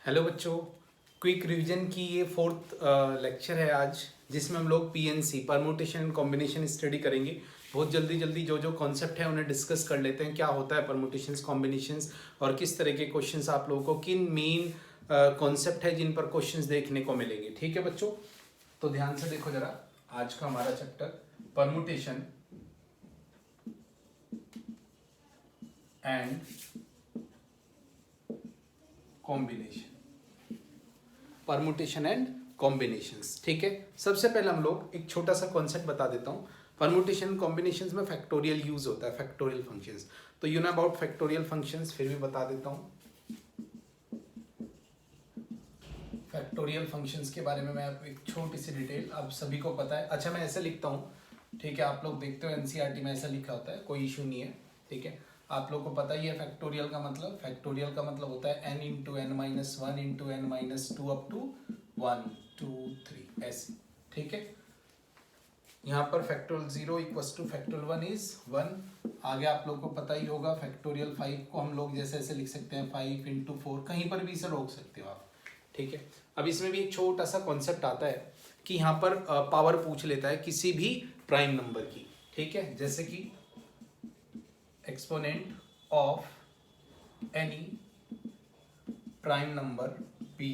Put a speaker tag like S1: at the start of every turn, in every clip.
S1: Hello बच्चों, quick revision की ये फोर्थ लेक्चर है आज, जिसमें हम लोग PNC permutation and combination study करेंगे। बहुत जल्दी जल्दी जो कॉन्सेप्ट है उन्हें डिस्कस कर लेते हैं। क्या होता है परमुटेशंस, कॉम्बिनेशंस और किस तरह के क्वेश्चंस आप लोगों को, किन मेन कॉन्सेप्ट है जिन पर क्वेश्चंस देखने को मिलेंगे। ठीक है बच्चों, तो ध्यान से देखो जरा। आज का हमारा chapter permutation and combination, permutation and combinations. ठीक है, सबसे पहले हम लोग एक छोटा सा कॉन्सेप्ट बता देता हूँ। परमुटेशन कॉम्बिनेशंस में फैक्टोरियल यूज होता है, फैक्टोरियल फंक्शंस। तो you know about factorial functions, फिर भी बता देता हूँ। फैक्टोरियल फंक्शंस के बारे में मैं एक छोटी सी डिटेल, आप सभी को पता है। अच्छा, मैं ऐसे लिखता हूँ, ठीक है। आप लोग देखते हो एनसीईआरटी में ऐसा लिखा होता है, कोई इशू नहीं है। ठीक है, आप लोग को पता ही है फैक्टोरियल का मतलब। फैक्टोरियल का मतलब होता है n into N minus one into N minus two up to 1 2 3 ऐसे। ठीक है, यहाँ पर factorial 0 equals to factorial 1 is 1। आगे आप लोग को पता ही होगा फैक्टोरियल 5 को हम लोग जैसे ऐसे लिख सकते हैं, 5 इंटू 4, कहीं पर भी इसे रोक सकते हो आप। ठीक है, अब इसमें भी एक छोटा सा कॉन्सेप्ट आता है कि यहाँ पर पावर पूछ लेता है किसी भी प्राइम नंबर की। ठीक है, जैसे कि exponent of any prime number p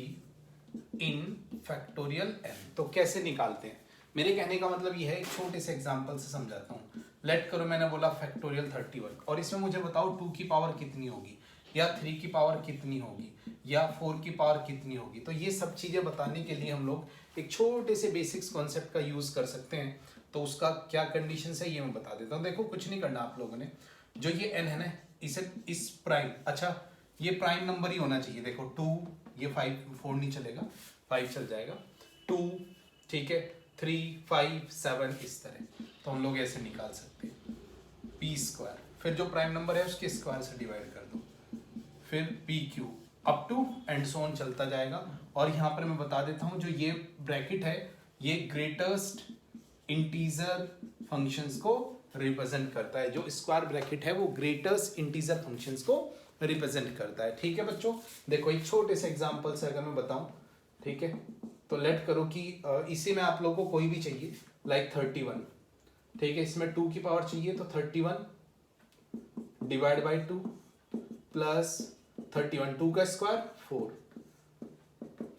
S1: in factorial n, तो कैसे निकालते हैं। मेरे कहने का मतलब यह है, एक छोटे से एग्जांपल से समझाता हूँ। लेट करो मैंने बोला फैक्टोरियल 31, और इसमें मुझे बताओ 2 की पावर कितनी होगी, या 3 की पावर कितनी होगी, या 4 की पावर कितनी होगी। तो ये सब चीजें बताने के लिए हम लोग एक छोटे से बेसिक्स कॉन्सेप्ट का यूज कर सकते हैं। तो उसका क्या कंडीशन है ये मैं बता देता हूँ। देखो, कुछ नहीं करना आप लोगों ने, जो ये n है ना, इसे इस प्राइम, अच्छा ये प्राइम नंबर ही होना चाहिए। देखो 2, ये 5 4 नहीं चलेगा, 5 चल जाएगा, 2, ठीक है, 3 5 7 इस तरह। तो हम लोग ऐसे निकाल सकते हैं पी स्क्वायर, फिर जो प्राइम नंबर है उसके स्क्वायर से डिवाइड कर दो, फिर P Q up to and so on चलता जाएगा। और यहाँ पर मैं बता देता हूँ, जो ये ब्रैकेट है ये ग्रेटेस्ट इंटीजर फंक्शंस को रिप्रेजेंट करता है। जो स्क्वायर ब्रैकेट है वो ग्रेटेस्ट इंटीजर फंक्शंस को रिप्रेजेंट करता है। ठीक है बच्चों, देखो एक छोटे से एग्जांपल से अगर मैं बताऊं, ठीक है, तो लेट करो कि इसी में आप लोगों को कोई भी चाहिए, लाइक 31। ठीक है, इसमें 2 की पावर चाहिए, तो 31 डिवाइड बाई 2 प्लस 31, 2 का स्क्वायर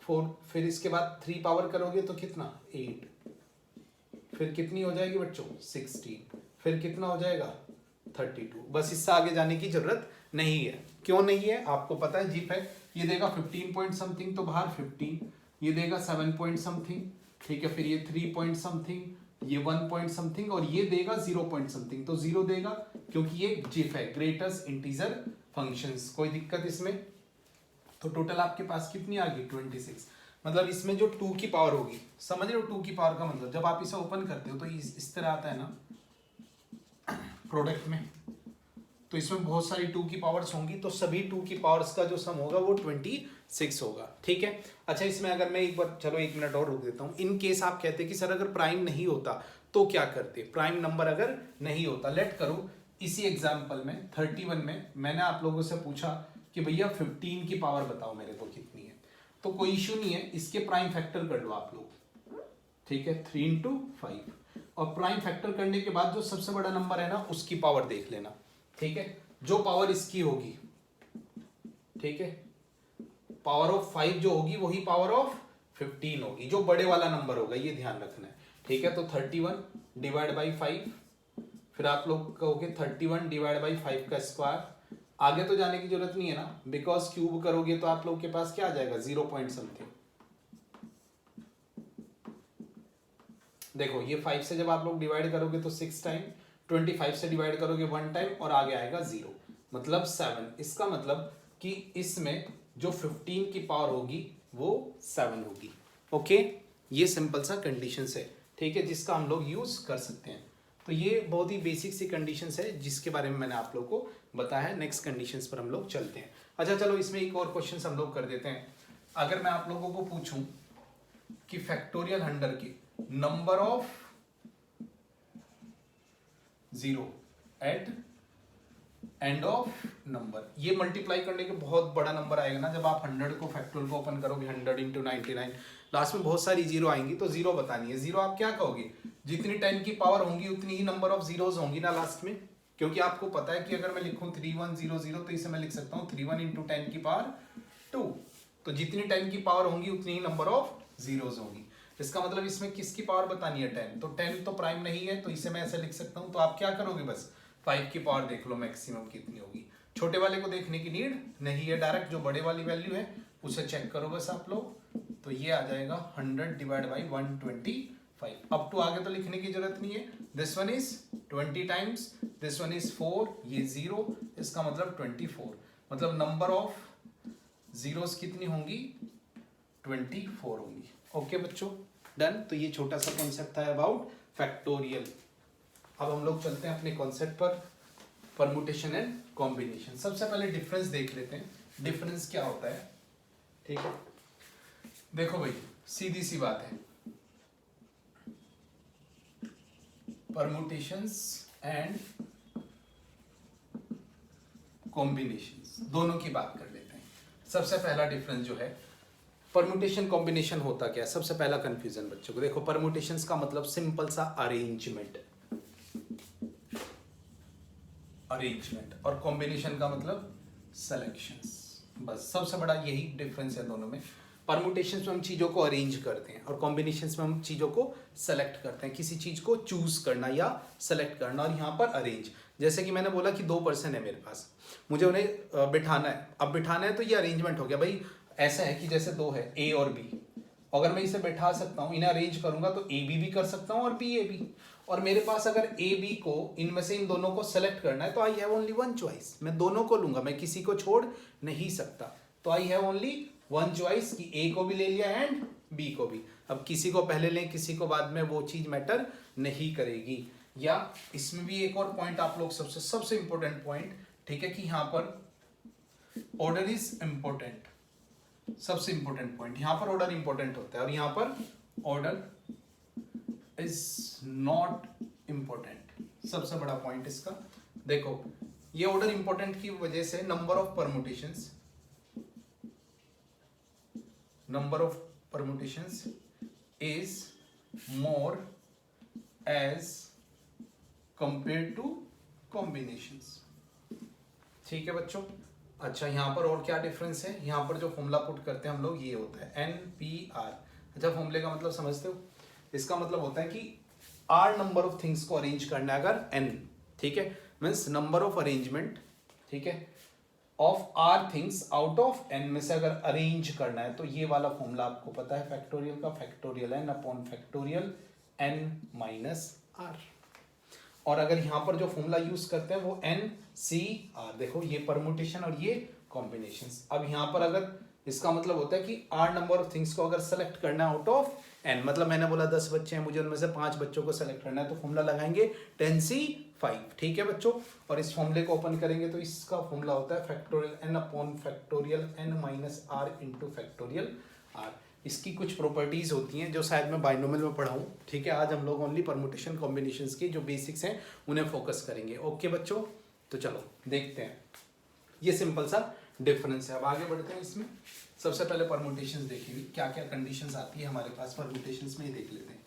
S1: 4, फिर इसके बाद 3 पावर करोगे तो कितना 8, फिर कितनी हो जाएगी बच्चों 16, फिर कितना हो जाएगा 32। बस इससे आगे जाने की जरूरत नहीं है। क्यों नहीं है, आपको पता है जी फैक्ट। ये देगा 15 पॉइंट समथिंग, तो बाहर 15, ये देगा 7 पॉइंट समथिंग, ठीक है, फिर ये 3 पॉइंट समथिंग, ये 1 पॉइंट समथिंग, और ये देगा 0 पॉइंट समथिंग। तो 0 देगा क्योंकि ये जिफ है, ग्रेटेस्ट इंटीजर फंक्शंस। कोई दिक्कत इसमें। तो टोटल आपके पास कितनी आ गई 26। मतलब इसमें जो 2 की पावर होगी, समझ रहे हो 2 की पावर का मतलब, जब आप इसे ओपन करते हो तो इस तरह आता है ना प्रोडक्ट में, तो इसमें बहुत सारी 2 की पावर्स होंगी, तो सभी 2 की पावर्स का जो सम होगा वो 26 होगा। ठीक है, अच्छा इसमें अगर मैं एक बार, चलो 1 मिनट और रुक देता हूँ। इन केस आप कहते हैं कि सर अगर प्राइम नहीं होता तो क्या करते, प्राइम नंबर अगर नहीं होता। लेट करो इसी एग्जाम्पल में 31 में मैंने आप लोगों से पूछा कि भैया 15 की पावर बताओ मेरे को कितनी है, तो कोई इश्यू नहीं है, इसके प्राइम फैक्टर कर लो आप लोग। ठीक है, 3 इंटू 5, और प्राइम फैक्टर करने के बाद जो सबसे बड़ा नंबर है ना उसकी पावर देख लेना। ठीक है, जो पावर इसकी होगी, ठीक है, पावर ऑफ 5 जो होगी वही पावर ऑफ 15 होगी, जो बड़े वाला नंबर होगा, ये ध्यान रखना है। ठीक है, तो 31 डिवाइड बाई 5, फिर आप लोग कहोगे 31 डिवाइड बाई 5 का स्क्वायर। आगे तो जाने की जरूरत नहीं है ना, बिकॉज क्यूब करोगे तो आप लोग के पास क्या आ जाएगा 0 पॉइंट समथिंग। देखो ये 5 से जब आप लोग डिवाइड करोगे तो 6 टाइम, 25 से डिवाइड करोगे 1 टाइम, और आगे आएगा 0, मतलब 7। इसका मतलब कि इसमें जो 15 की पावर होगी वो 7 होगी। ओके, ये सिंपल सा कंडीशन है, ठीक है, जिसका हम लोग यूज कर सकते हैं। तो ये बहुत ही बेसिक सी कंडीशंस है जिसके बारे में मैंने आप लोग को बताया है। नेक्स्ट कंडीशंस पर हम लोग चलते हैं। अच्छा चलो, इसमें एक और क्वेश्चन हम लोग कर देते हैं। अगर मैं आप लोगों को पूछूं कि फैक्टोरियल 100 की number of 0 at end of number. ये मल्टीप्लाई करने के बहुत बड़ा नंबर आएगा ना जब आप 100 को फैक्टोरियल को ओपन करोगे, 100 इंटू 99, लास्ट में बहुत सारी जीरो आएंगी, तो जीरो बतानी है। जीरो आप क्या कहोगे, जितनी 10 की पावर होंगी उतनी ही नंबर ऑफ जीरोज होंगी ना लास्ट में, क्योंकि आपको पता है कि अगर मैं लिखूं 3100 तो इसे मैं लिख सकता हूँ 31 इंटू 10 की पावर 2, तो जितनी 10 की पावर होंगी उतनी ही नंबर ऑफ जीरोज होंगी। इसका मतलब इसमें किसकी पावर बतानी है, 10, तो 10 तो प्राइम नहीं है, तो इसे मैं ऐसे लिख सकता हूँ। तो आप क्या करोगे, बस 5 की पावर देख लो मैक्सिमम कितनी होगी, छोटे वाले को देखने की नीड नहीं है, डायरेक्ट जो बड़े वाली वैल्यू है उसे चेक करो बस आप लोग। तो ये आ जाएगा 100 डिवाइड बाई 125। अब टू आगे तो लिखने की जरूरत नहीं है, this one is 20 times, this one is 4, ये 0, इसका मतलब 24, मतलब नंबर ऑफ जीरोस कितनी होंगी, 24 होंगी। ओके बच्चों, डन। तो ये छोटा सा कॉन्सेप्ट था अबाउट फैक्टोरियल। अब हम लोग चलते हैं अपने कॉन्सेप्ट पर, परमुटेशन एंड कॉम्बिनेशन। सबसे पहले डिफरेंस देख लेते हैं, डिफरेंस क्या होता है। ठीक है, देखो भाई सीधी सी बात है, परमुटेशंस एंड कॉम्बिनेशंस दोनों की बात कर लेते हैं। सबसे पहला डिफरेंस जो है, परमुटेशन कॉम्बिनेशन होता क्या है। सबसे पहला कंफ्यूजन बच्चों को देखो, परमुटेशंस का मतलब सिंपल सा अरेंजमेंट, और कॉम्बिनेशन का मतलब सिलेक्शंस। बस सबसे बड़ा यही डिफरेंस है दोनों में। परमुटेशंस में हम चीजों को अरेंज करते हैं और कॉम्बिनेशंस में हम चीजों को सेलेक्ट करते हैं, किसी चीज को चूज करना या सेलेक्ट करना। और यहाँ पर अरेंज, जैसे कि मैंने बोला कि 2 पर्सन है मेरे पास, मुझे उन्हें बिठाना है। अब बिठाना है तो ये अरेंजमेंट हो गया भाई। ऐसा है कि जैसे 2 है, ए और बी, अगर मैं इसे बैठा सकता हूँ, इन्हें अरेंज करूंगा तो ए बी भी कर सकता हूँ और बी ए बी। और मेरे पास अगर ए बी को इनमें से इन दोनों को सेलेक्ट करना है तो I have only one choice, मैं दोनों को लूंगा, मैं किसी को छोड़ नहीं सकता। तो I have only one choice कि ए को भी ले लिया एंड बी को भी। अब किसी को पहले लें किसी को बाद में, वो चीज मैटर नहीं करेगी। या इसमें भी एक और पॉइंट आप लोग, सबसे इंपॉर्टेंट पॉइंट, ठीक है, कि यहां पर ऑर्डर इज इंपॉर्टेंट। सबसे इंपॉर्टेंट पॉइंट, यहां पर ऑर्डर इंपॉर्टेंट होता है और यहां पर ऑर्डर इज नॉट इंपॉर्टेंट। सबसे बड़ा पॉइंट इसका देखो, ये ऑर्डर इंपॉर्टेंट की वजह से number of permutations is more as compare to combinations. ठीक है बच्चों। अच्छा, यहां पर और क्या डिफरेंस है, यहां पर जो फॉर्मूला पुट करते हैं हम लोग, ये होता है NPR। अच्छा, फॉर्मूले का मतलब समझते हो, इसका मतलब होता है कि R नंबर ऑफ थिंग्स को अरेंज करना है अगर N, ठीक है, मीन्स नंबर ऑफ अरेंजमेंट, ठीक है, of R things out of N में से अगर अरेंज करना है तो ये वाला फॉर्मूला आपको पता है फैक्टोरियल का, factorial N upon factorial N minus R। और अगर यहां पर जो फॉर्मूला यूज करते हैं वो NCR, देखो ये परमुटेशन और ये कॉम्बिनेशंस। अब यहां पर अगर इसका मतलब होता है कि R नंबर ऑफ थिंग्स को अगर सेलेक्ट करना है आउट ऑफ N, मतलब मैंने बोला 10 बच्चे हैं, मुझे उनमें से 5 बच्चों को सेलेक्ट करना है, तो फॉर्मूला लगाएंगे 10C5, ठीक है बच्चों। और इस फॉर्मूले को ओपन करेंगे तो इसका फॉर्मूला होता है factorial N upon factorial N minus R into factorial R। इसकी कुछ प्रॉपर्टीज होती हैं जो शायद मैं बाइनोमियल में पढ़ाऊं, ठीक है। आज हम लोग ओनली परमुटेशन कॉम्बिनेशंस की जो बेसिक्स हैं उन्हें फोकस करेंगे। ओके बच्चों, तो चलो देखते हैं, ये सिंपल सा डिफरेंस है। अब आगे बढ़ते हैं इसमें। सबसे पहले परमुटेशंस देखेंगे, क्या क्या कंडीशंस आती है हमारे पास परमुटेशंस में, ही देख लेते हैं।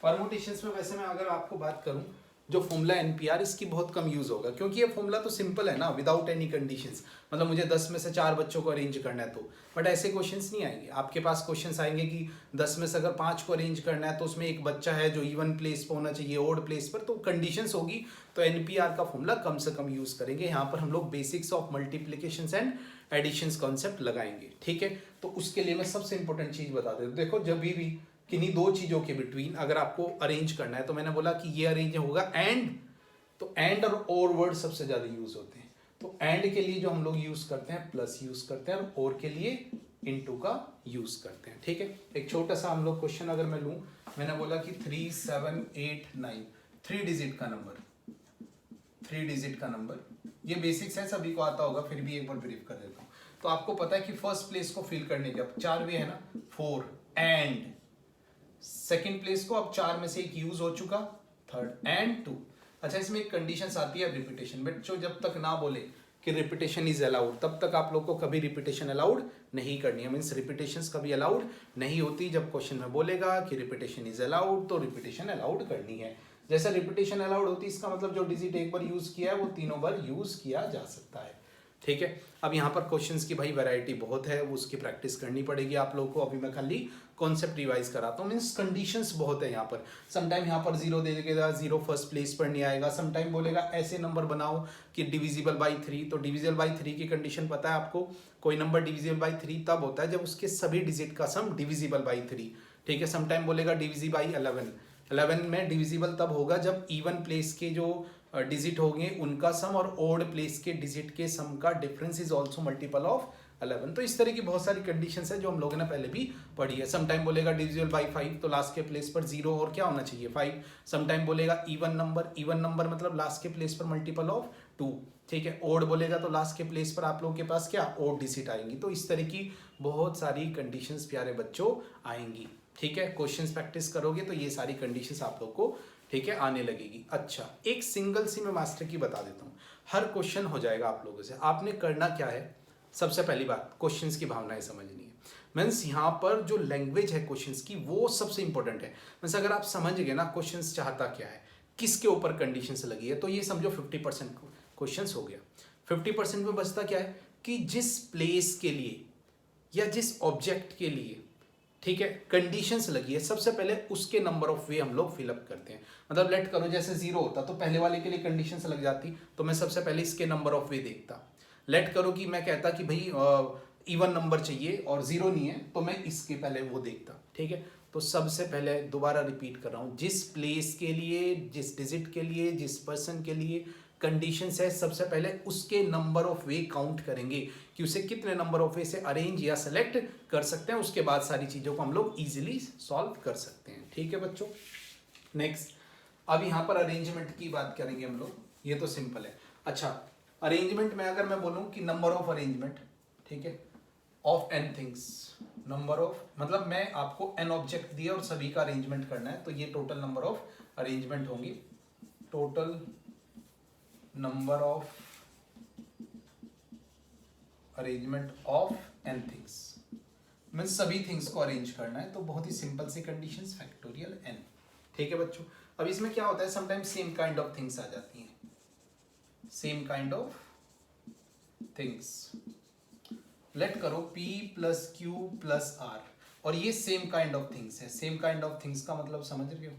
S1: परमुटेशंस में वैसे मैं अगर आपको बात करूं, जो फॉर्मूला NPR इसकी बहुत कम यूज होगा, क्योंकि ये फॉर्मूला तो सिंपल है ना, विदाउट एनी कंडीशंस, मतलब मुझे 10 में से 4 बच्चों को अरेंज करना है तो, बट ऐसे क्वेश्चंस नहीं आएंगे आपके पास। क्वेश्चंस आएंगे कि 10 में से अगर 5 को अरेंज करना है तो उसमें एक बच्चा है जो इवन प्लेस पर होना चाहिए, ओड प्लेस पर, तो कंडीशंस होगी, तो NPR का फॉर्मूला कम से कम यूज करेंगे। यहाँ पर हम लोग basics of multiplication and additions concept लगाएंगे, ठीक है। तो उसके लिए मैं सबसे इंपॉर्टेंट चीज बता देता हूं, देखो जब भी किन्हीं दो चीजों के बिटवीन अगर आपको अरेंज करना है, तो मैंने बोला कि ये अरेंज होगा एंड, तो एंड और वर्ड सबसे ज्यादा यूज होते हैं। तो एंड के लिए जो हम लोग यूज करते हैं प्लस यूज करते हैं, और के लिए इनटू का यूज करते हैं, ठीक है। एक छोटा सा हम लोग क्वेश्चन अगर मैं लूं, मैंने बोला कि 3 7 8 9 3 डिजिट का नंबर, 3 डिजिट का नंबर, ये बेसिक्स है, सभी को आता होगा, फिर भी एक बार ब्रीफ कर देता हूं। तो आपको पता है कि फर्स्ट प्लेस को फिल करने के अब 4 वे है ना, 4 एंड सेकेंड प्लेस को अब 4 में से एक यूज हो चुका, थर्ड एंड 2, अच्छा, इसमें एक कंडीशन आती है रिपीटेशन। बच्चों जब तक ना बोले कि रिपीटेशन इज अलाउड, तब तक आप लोग को कभी रिपीटेशन अलाउड नहीं करनी है। मीन्स रिपीटेशंस कभी अलाउड नहीं होती। जब क्वेश्चन में बोलेगा कि रिपीटेशन इज अलाउड, तो रिपीटेशन अलाउड करनी है। जैसे रिपीटेशन अलाउड होती है, इसका मतलब जो डिजिट एक बार यूज किया है वो तीनों बार यूज किया जा सकता है। ठीक है, अब यहाँ पर क्वेश्चंस की भाई वैरायटी बहुत है, वो उसकी प्रैक्टिस करनी पड़ेगी आप लोगों को। अभी मैं खाली कॉन्सेप्ट रिवाइज कराता हूँ। मीन्स कंडीशंस बहुत है यहाँ पर। समटाइम यहाँ पर 0 दे देगा, 0 फर्स्ट प्लेस पर नहीं आएगा। समटाइम बोलेगा ऐसे नंबर बनाओ कि डिविजिबल बाई 3, तो डिविजिबल बाई 3 की कंडीशन पता है आपको। कोई नंबर डिविजिबल बाई 3 तब होता है जब उसके सभी डिजिट का सम डिविजिबल बाई 3। ठीक है, समटाइम बोलेगा डिविजिबल बाई 11, 11 में डिविजिबल तब होगा जब इवन प्लेस के जो डिजिट होंगे उनका सम और ओड प्लेस के डिजिट के सम का difference is also multiple of 11। तो इस तरह की बहुत सारी कंडीशंस है जो हम लोगों ने पहले भी पढ़ी है। समटाइम बोलेगा डिविजिबल बाई 5, तो लास्ट के प्लेस पर 0 और क्या होना चाहिए 5। समटाइम बोलेगा इवन नंबर मतलब लास्ट के प्लेस पर मल्टीपल ऑफ 2। ठीक है, ओड बोलेगा तो लास्ट के प्लेस पर आप लोगों के पास क्या ओड डिजिट आएंगी। तो इस तरह की बहुत सारी कंडीशंस प्यारे बच्चों आएंगी। ठीक है, क्वेश्चंस प्रैक्टिस करोगे तो ये सारी कंडीशंस आप लोग को ठीक है आने लगेगी। अच्छा, एक सिंगल सी मैं मास्टर की बता देता हूँ, हर क्वेश्चन हो जाएगा आप लोगों से। आपने करना क्या है, सबसे पहली बात क्वेश्चंस की भावनाएं समझनी है। मीन्स यहाँ पर जो लैंग्वेज है क्वेश्चंस की वो सबसे इंपॉर्टेंट है। मीन्स अगर आप समझ गए ना क्वेश्चंस चाहता क्या है, किसके ऊपर कंडीशंस लगी है, तो ये समझो 50% क्वेश्चंस हो गया। 50% में बचता क्या है कि जिस प्लेस के लिए या जिस ऑब्जेक्ट के लिए ठीक है कंडीशंस लगी है, सबसे पहले उसके नंबर ऑफ वे हम लोग फिलअप करते हैं। मतलब लेट करो जैसे 0 होता तो पहले वाले के लिए कंडीशंस लग जाती, तो मैं सबसे पहले इसके नंबर ऑफ वे देखता। लेट करो कि मैं कहता कि भाई इवन नंबर चाहिए और 0 नहीं है, तो मैं इसके पहले वो देखता। ठीक है, तो सबसे पहले दोबारा रिपीट कर रहा हूँ, जिस प्लेस के लिए, जिस डिजिट के लिए, जिस पर्सन के लिए कंडीशंस है, सबसे पहले उसके नंबर ऑफ वे काउंट करेंगे कि उसे कितने नंबर ऑफ वे से अरेंज या सेलेक्ट कर सकते हैं। उसके बाद सारी चीजों को हम लोग इजीली सॉल्व कर सकते हैं। ठीक है बच्चों, नेक्स्ट अब यहाँ पर अरेंजमेंट की बात करेंगे हम लोग। ये तो सिंपल है। अच्छा, अरेंजमेंट में अगर मैं बोलूँ कि नंबर ऑफ अरेंजमेंट, ठीक है, of N things, number of मतलब मैं आपको एन ऑब्जेक्ट दिया और सभी का अरेंजमेंट करना है, तो ये टोटल नंबर ऑफ अरेंजमेंट होंगी। Total number of arrangement of N things means सभी थिंग्स को अरेंज करना है, तो बहुत ही सिंपल सी कंडीशंस, फैक्टोरियल एन। ठीक है बच्चों, अब इसमें क्या होता है, sometimes same kind of things आ जाती हैं, same kind of things. Let करो p plus q plus r, और ये सेम काइंड ऑफ थिंग्स है। सेम काइंड ऑफ थिंग्स का मतलब समझ रहे हो,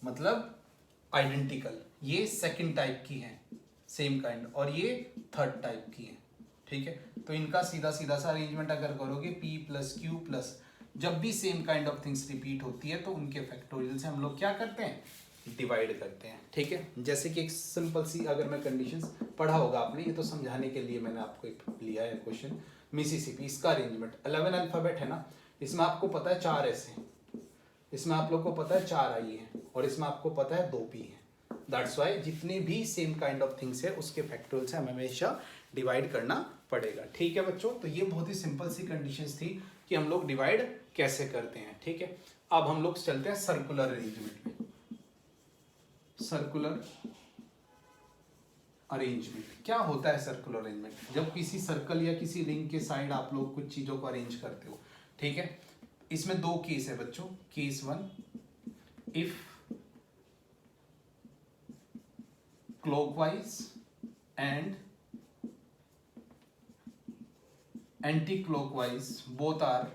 S1: मतलब आइडेंटिकल। ये सेकंड टाइप की है सेम काइंड, और ये थर्ड टाइप की है। ठीक है, तो इनका सीधा सीधा सा अरेंजमेंट अगर करोगे p प्लस क्यू प्लस, जब भी same kind of things repeat होती है तो उनके फैक्टोरियल से हम लोग क्या करते हैं, डिवाइड करते हैं। ठीक है, जैसे कि एक सिंपल सी अगर मैं कंडीशंस पढ़ा होगा आपने, ये तो समझाने के लिए मैंने आपको एक लिया है क्वेश्चन। मिसिसिपी, इसका अरेंजमेंट 11 अल्फाबेट है ना, इसमें आपको पता है 4 एस है, इसमें आप लोग को पता है 4 आई है, और इसमें आपको पता है 2 पी है। दैट्स वाई जितने भी सेम काइंड ऑफ थिंग्स है उसके फैक्टोरियल से हमें हमेशा डिवाइड करना पड़ेगा। ठीक है बच्चों, तो ये बहुत ही सिंपल सी कंडीशंस थी कि हम लोग डिवाइड कैसे करते हैं। ठीक है, अब हम लोग चलते हैं सर्कुलर अरेंजमेंट में। सर्कुलर अरेंजमेंट क्या होता है? सर्कुलर अरेंजमेंट, जब किसी सर्कल या किसी रिंग के साइड आप लोग कुछ चीजों को अरेंज करते हो। ठीक है, इसमें 2 केस है बच्चों। Case 1, if clockwise and anti clockwise both are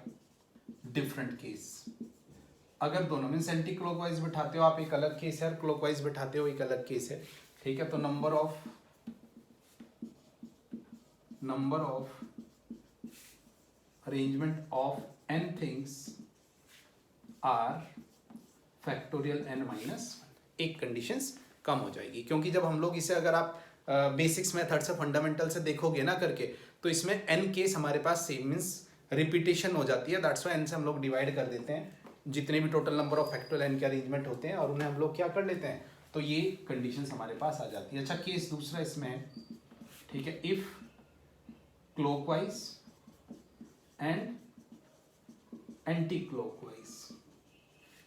S1: different case. अगर दोनों मीन्स एंटी क्लॉकवाइज बैठाते हो आप, एक अलग केस है, और क्लॉकवाइज बैठाते हो एक अलग केस है। ठीक है, तो number of arrangement of n things are factorial n minus 1। एक कंडीशंस कम हो जाएगी, क्योंकि जब हम लोग इसे अगर आप बेसिक्स मेथड से फंडामेंटल से देखोगे ना करके, तो इसमें n केस हमारे पास सेम मीन्स रिपीटेशन हो जाती है। दैट्स वाई n से हम लोग डिवाइड कर देते हैं जितने भी total number of factorial n के अरेंजमेंट होते हैं, और उन्हें हम लोग क्या कर लेते हैं, तो ये कंडीशंस हमारे पास आ जाती है। अच्छा, केस दूसरा इसमें है, ठीक है, if clockwise and anti clockwise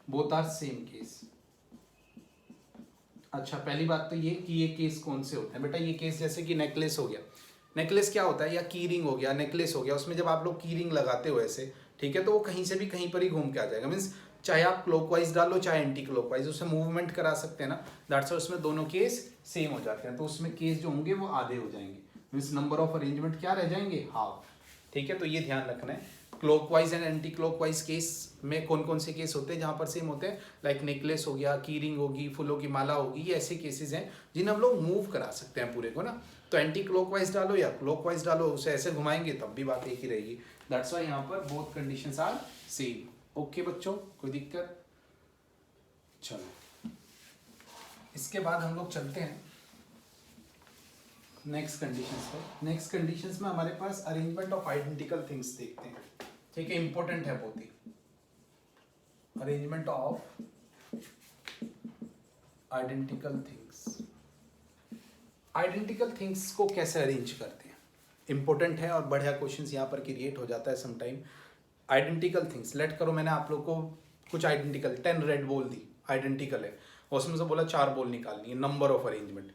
S1: both are same case. अच्छा, पहली बात तो ये कि ये केस कौन से होते हैं बेटा, ये केस जैसे कि नेकलेस हो गया, नेकलेस क्या होता है, या की रिंग हो गया, नेकलेस हो गया, उसमें जब आप लोग की रिंग लगाते हो ऐसे, ठीक है, तो वो कहीं से भी कहीं पर ही घूम के आ जाएगा। मीन्स चाहे आप क्लॉकवाइज डालो चाहे एंटी क्लॉकवाइज, उससे मूवमेंट करा सकते हैं ना, दैट्स उसमें दोनों केस सेम हो जाते हैं, तो उसमें केस जो होंगे वो आधे हो जाएंगे। मीन्स नंबर ऑफ अरेंजमेंट क्या रह जाएंगे, हाफ। ठीक है, तो ये ध्यान रखना है। Clockwise and anti clockwise case में कौन कौन से केस होते हैं जहाँ पर सेम होते हैं, लाइक नेकलेस हो गया, की रिंग होगी, फूलों की माला होगी, ये ऐसे केसेस हैं जिन्हें हम लोग मूव करा सकते हैं पूरे को ना। तो एंटी क्लॉकवाइज डालो या क्लॉकवाइज डालो, उसे ऐसे घुमाएंगे तब भी बात एक ही रहेगी। दैट्स वाई यहाँ पर both conditions are same. Okay बच्चों, कोई दिक्कत? चलो इसके बाद हम लोग चलते हैं नेक्स्ट कंडीशंस पे। नेक्स्ट कंडीशंस में हमारे पास अरेंजमेंट ऑफ आइडेंटिकल थिंग्स देखते हैं। ठीक है, इंपॉर्टेंट है बहुत ही। Arrangement of identical things. Identical things को कैसे अरेंज करते हैं, इंपॉर्टेंट है और बढ़िया क्वेश्चंस यहाँ पर क्रिएट हो जाता है समटाइम। आइडेंटिकल थिंग्स लेट करो, मैंने आप लोग को कुछ आइडेंटिकल 10 रेड बॉल दी, आइडेंटिकल है, उसमें से बोला 4 बॉल निकालनी है, नंबर ऑफ अरेंजमेंट,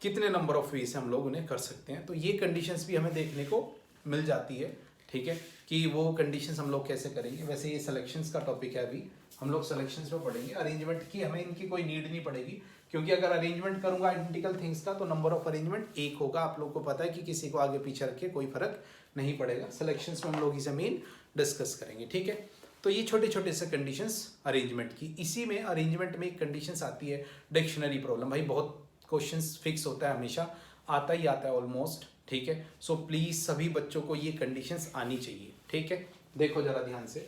S1: कितने नंबर ऑफ वे से हम लोग उन्हें कर सकते हैं। तो ये कंडीशंस भी हमें देखने को मिल जाती है। ठीक है, कि वो कंडीशंस हम लोग कैसे करेंगे। वैसे ये सिलेक्शंस का टॉपिक है, अभी हम लोग सिलेक्शंस में पढ़ेंगे। अरेंजमेंट की हमें इनकी कोई नीड नहीं पड़ेगी, क्योंकि अगर अरेंजमेंट करूंगा आइडेंटिकल थिंग्स का तो नंबर ऑफ अरेंजमेंट एक होगा। आप लोग को पता है कि किसी को आगे पीछे रखे कोई फर्क नहीं पड़ेगा। सिलेक्शंस में हम लोग इसे मेन डिस्कस करेंगे। ठीक है, तो ये छोटे छोटे से कंडीशंस अरेंजमेंट की। इसी में अरेंजमेंट में एक कंडीशंस आती है डिक्शनरी प्रॉब्लम। भाई बहुत क्वेश्चंस फिक्स होता है, हमेशा आता ही आता है ऑलमोस्ट। ठीक है, सो प्लीज सभी बच्चों को ये कंडीशंस आनी चाहिए। ठीक है, देखो जरा ध्यान से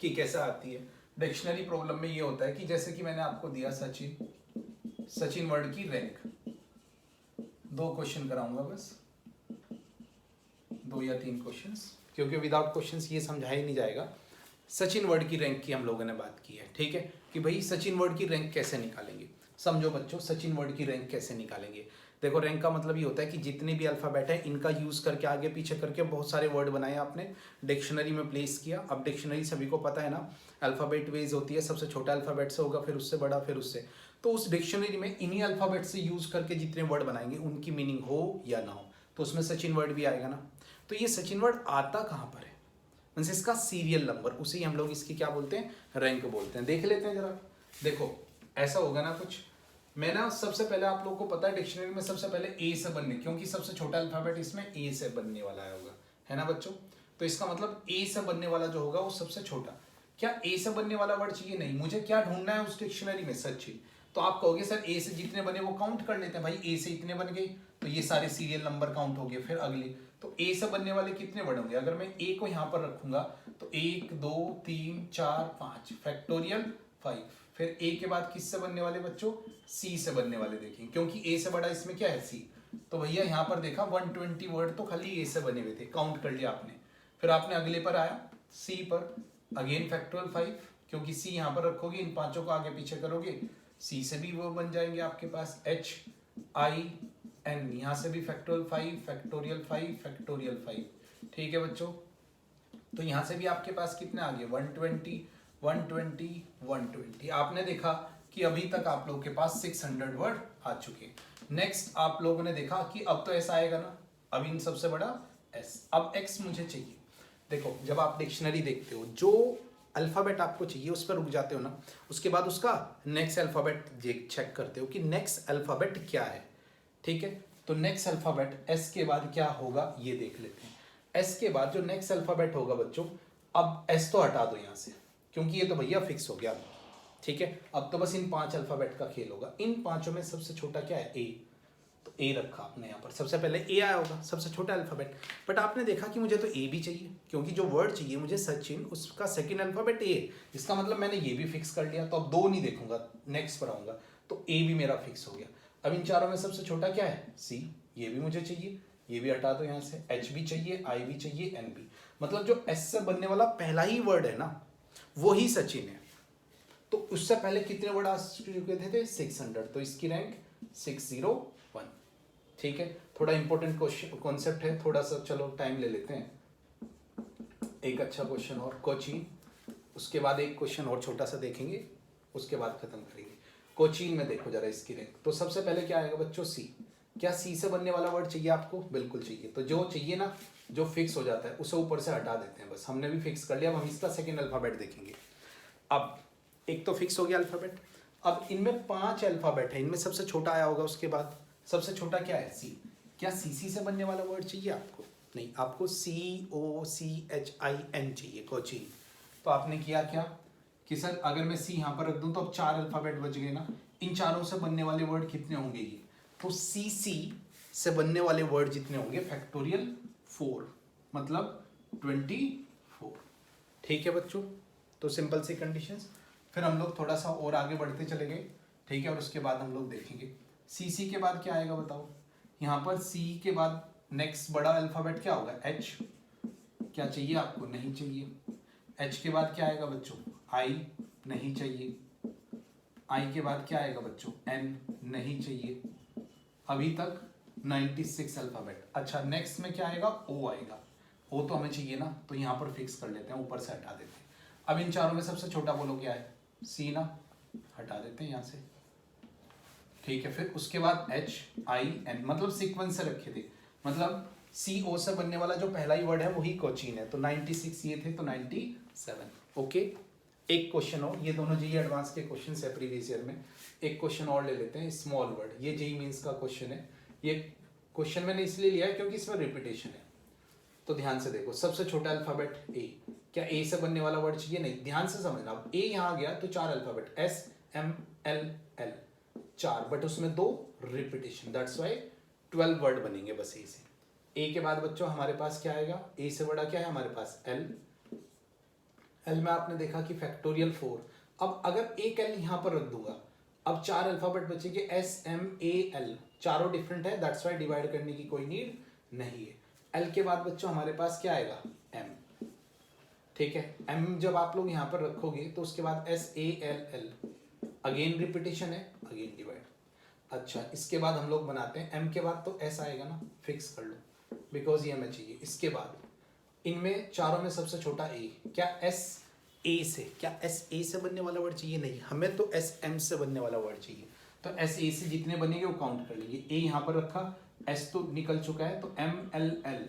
S1: कि कैसा आती है। डिक्शनरी प्रॉब्लम में ये होता है कि जैसे कि मैंने आपको दिया सचिन, सचिन वर्ड की रैंक, 2 क्वेश्चन कराऊंगा बस, 2 या 3 क्वेश्चंस, क्योंकि विदाउट क्वेश्चंस ये समझा ही नहीं जाएगा। सचिन वर्ड की रैंक की हम लोगों ने बात की है। ठीक है, कि भाई सचिन वर्ड की रैंक कैसे निकालेंगे। समझो बच्चों, सचिन वर्ड की रैंक कैसे निकालेंगे। देखो, रैंक का मतलब ये होता है कि जितने भी अल्फाबेट है इनका यूज करके आगे पीछे करके बहुत सारे वर्ड बनाए आपने, डिक्शनरी में प्लेस किया। अब डिक्शनरी सभी को पता है ना, अल्फाबेट वेज होती है, सबसे छोटा अल्फाबेट से होगा, फिर उससे बड़ा, फिर उससे। तो उस डिक्शनरी में इन्हीं अल्फाबेट से यूज करके जितने वर्ड बनाएंगे उनकी मीनिंग हो या ना हो, तो उसमें सचिन वर्ड भी आएगा ना। तो ये सचिन वर्ड आता कहाँ पर है, मीन्स इसका सीरियल नंबर, उसे हम लोग इसकी क्या बोलते हैं, रैंक बोलते हैं। देख लेते हैं जरा। देखो ऐसा होगा ना कुछ, मैं ना सबसे पहले आप लोगों को पता है डिक्शनरी में सबसे पहले ए से बनने, क्योंकि सबसे छोटा अल्फाबेट इसमें ए से बनने वाला होगा, है ना बच्चों। तो इसका मतलब ए से बनने वाला जो होगा वो सबसे छोटा। क्या ए से बनने वाला वर्ड चाहिए? नहीं, मुझे क्या ढूंढना है उस डिक्शनरी में, सचिन। तो आप कहोगे सर ए से जितने बने वो काउंट कर लेते हैं। भाई ए से इतने बन गए तो ये सारे सीरियल नंबर काउंट हो गए, फिर अगले। तो ए से बनने वाले कितने वर्ड होंगे? अगर मैं ए को यहाँ पर रखूंगा तो 1 2 3 4 5 फैक्टोरियल 5। फिर ए के बाद किससे बनने वाले बच्चों? सी से बनने वाले। देखें, क्योंकि ए से बड़ा इसमें क्या है, सी। तो भैया यहाँ पर देखा 120 वर्ड तो खाली ए से बने हुए थे, काउंट कर लिया आपने। फिर आपने अगले पर आया सी पर, अगेन फैक्टोरियल 5, क्योंकि सी यहाँ पर रखोगे, इन पांचों को आगे पीछे करोगे, सी से भी वो बन जाएंगे आपके पास H I N, यहाँ से भी फैक्टोरियल 5 फैक्टोरियल 5 फैक्टोरियल 5। ठीक है बच्चों, तो यहाँ से भी आपके पास कितने आ गए, 120 120 120। आपने देखा कि अभी तक आप लोगों के पास 600 वर्ड आ चुके। नेक्स्ट आप लोगों ने देखा कि अब तो ऐसा आएगा ना, अब इन सबसे बड़ा S। अब X मुझे चाहिए। देखो, जब आप डिक्शनरी देखते हो, जो अल्फाबेट आपको चाहिए उस पर रुक जाते हो ना, उसके बाद उसका नेक्स्ट अल्फाबेट चेक करते हो कि नेक्स्ट अल्फाबेट क्या है। ठीक है, तो नेक्स्ट अल्फाबेट S के बाद क्या होगा ये देख लेते हैं। S के बाद जो नेक्स्ट अल्फाबेट होगा बच्चों, अब S तो हटा दो यहाँ से, क्योंकि ये तो भैया फिक्स हो गया। ठीक है, अब तो बस इन 5 अल्फाबेट का खेल होगा। इन पांचों में सबसे छोटा क्या है, A। तो A रखा आपने यहाँ पर, सबसे पहले A आया होगा, सबसे छोटा अल्फाबेट। बट आपने देखा कि मुझे तो A भी चाहिए, क्योंकि जो वर्ड चाहिए मुझे सचिन, उसका सेकंड अल्फाबेट A। इसका मतलब मैंने ये भी फिक्स कर लिया, तो अब 2 नहीं देखूंगा, नेक्स्ट पर आऊंगा, तो A भी मेरा फिक्स हो गया। अब इन चारों में सबसे छोटा क्या है, C। ये भी मुझे चाहिए, ये भी हटा दो यहाँ से। H भी चाहिए, I भी चाहिए, N भी। मतलब जो S से बनने वाला पहला ही वर्ड है ना, वो ही सचिन है। तो उससे पहले कितने वर्ड आ चुके थे 600, तो इसकी रैंक 601। ठीक है, थोड़ा इंपॉर्टेंट क्वेश्चन कॉन्सेप्ट है, थोड़ा सा चलो टाइम ले लेते हैं। एक अच्छा क्वेश्चन और, कोचिंग उसके बाद एक क्वेश्चन और छोटा सा देखेंगे, उसके बाद खत्म करेंगे। कोचीन में देखो जरा इसकी रैंक। तो सबसे पहले क्या आएगा बच्चों, सी। क्या सी से बनने वाला वर्ड चाहिए आपको? बिल्कुल चाहिए। तो जो चाहिए ना, जो फिक्स हो जाता है उसे ऊपर से हटा देते हैं, बस हमने भी फिक्स कर लिया। अब हम इसका सेकेंड अल्फाबेट देखेंगे। अब एक तो फिक्स हो गया अल्फाबेट। अब इनमें 5 अल्फाबेट है, इनमें सबसे छोटा आया होगा, उसके बाद सबसे छोटा क्या है, सी। क्या सी से बनने वाला वर्ड चाहिए आपको? नहीं, आपको COCHIN चाहिए, कोचीन। तो आपने किया क्या कि सर अगर मैं सी यहाँ पर रख दूं तो अब 4 अल्फाबेट बच गए ना। इन चारों से बनने वाले वर्ड कितने होंगे ये? तो सी से बनने वाले वर्ड जितने होंगे फैक्टोरियल 4, मतलब 24। ठीक है बच्चों, तो सिंपल सी कंडीशंस। फिर हम लोग थोड़ा सा और आगे बढ़ते चले गए, ठीक है। और उसके बाद हम लोग देखेंगे सी के बाद क्या आएगा बताओ। यहाँ पर सी के बाद नेक्स्ट बड़ा अल्फाबेट क्या होगा, एच। क्या चाहिए आपको? नहीं चाहिए। एच के बाद क्या आएगा बच्चों, आई। नहीं चाहिए। आई के बाद क्या आएगा बच्चों, एन। नहीं चाहिए। अभी तक 96 अल्फाबेट। अच्छा, नेक्स्ट में क्या आएगा, ओ आएगा। ओ तो हमें चाहिए ना, तो यहाँ पर फिक्स कर लेते हैं, ऊपर से हटा देते हैं। अब इन चारों में सबसे छोटा बोलो क्या है, सी ना, हटा देते हैं यहाँ से। ठीक है, फिर उसके बाद एच आई एन, मतलब सीक्वेंस से रखे थे, मतलब सी ओ से बनने वाला जो पहला ही वर्ड है वही कोचीन है। तो 96 ये थे, तो 97। ओके, एक क्वेश्चन और, ये दोनों जेईई एडवांस के क्वेश्चन है प्रीवियस ईयर में। एक क्वेश्चन और ले लेते हैं, स्मॉल वर्ड। ये जेईई मींस का क्वेश्चन है। ये क्वेश्चन मैंने इसलिए लिया है क्योंकि इसमें रिपीटेशन है। तो ध्यान से देखो, सबसे छोटा अल्फाबेट ए। क्या ए से बनने वाला वर्ड चाहिए? नहीं। ध्यान से समझना, अब ए यहाँ आ गया तो 4 alphabet, S M L L, 4, but उसमें 2 रिपीटेशन, दैट्स वाई 12 वर्ड बनेंगे बस ए से। ए के बाद बच्चों हमारे पास क्या आएगा, ए से बड़ा क्या है हमारे पास, एल। एल में आपने देखा कि फैक्टोरियल 4। अब अगर एक एल यहाँ पर रख दूंगा, अब 4 अल्फाबेट बचेंगे, एस एम ए एल, चारों डिफरेंट है, दैट्स वाई डिवाइड करने की कोई नीड नहीं है। एल के बाद बच्चों हमारे पास क्या आएगा, एम। ठीक है, एम जब आप लोग यहाँ पर रखोगे तो उसके बाद S A L L, again repetition है, अगेन डिवाइड। अच्छा, इसके बाद हम लोग बनाते हैं, एम के बाद तो एस आएगा ना, फिक्स कर लो बिकॉज ये हमें चाहिए। इसके बाद इनमें चारों में सबसे छोटा ए। क्या एस ए से, क्या एस ए से बनने वाला वर्ड चाहिए? नहीं, हमें तो एस एम से बनने वाला वर्ड चाहिए। तो एस ए से जितने बनेंगे वो काउंट कर लेंगे। ए यहाँ पर रखा, एस तो निकल चुका है, तो एम एल एल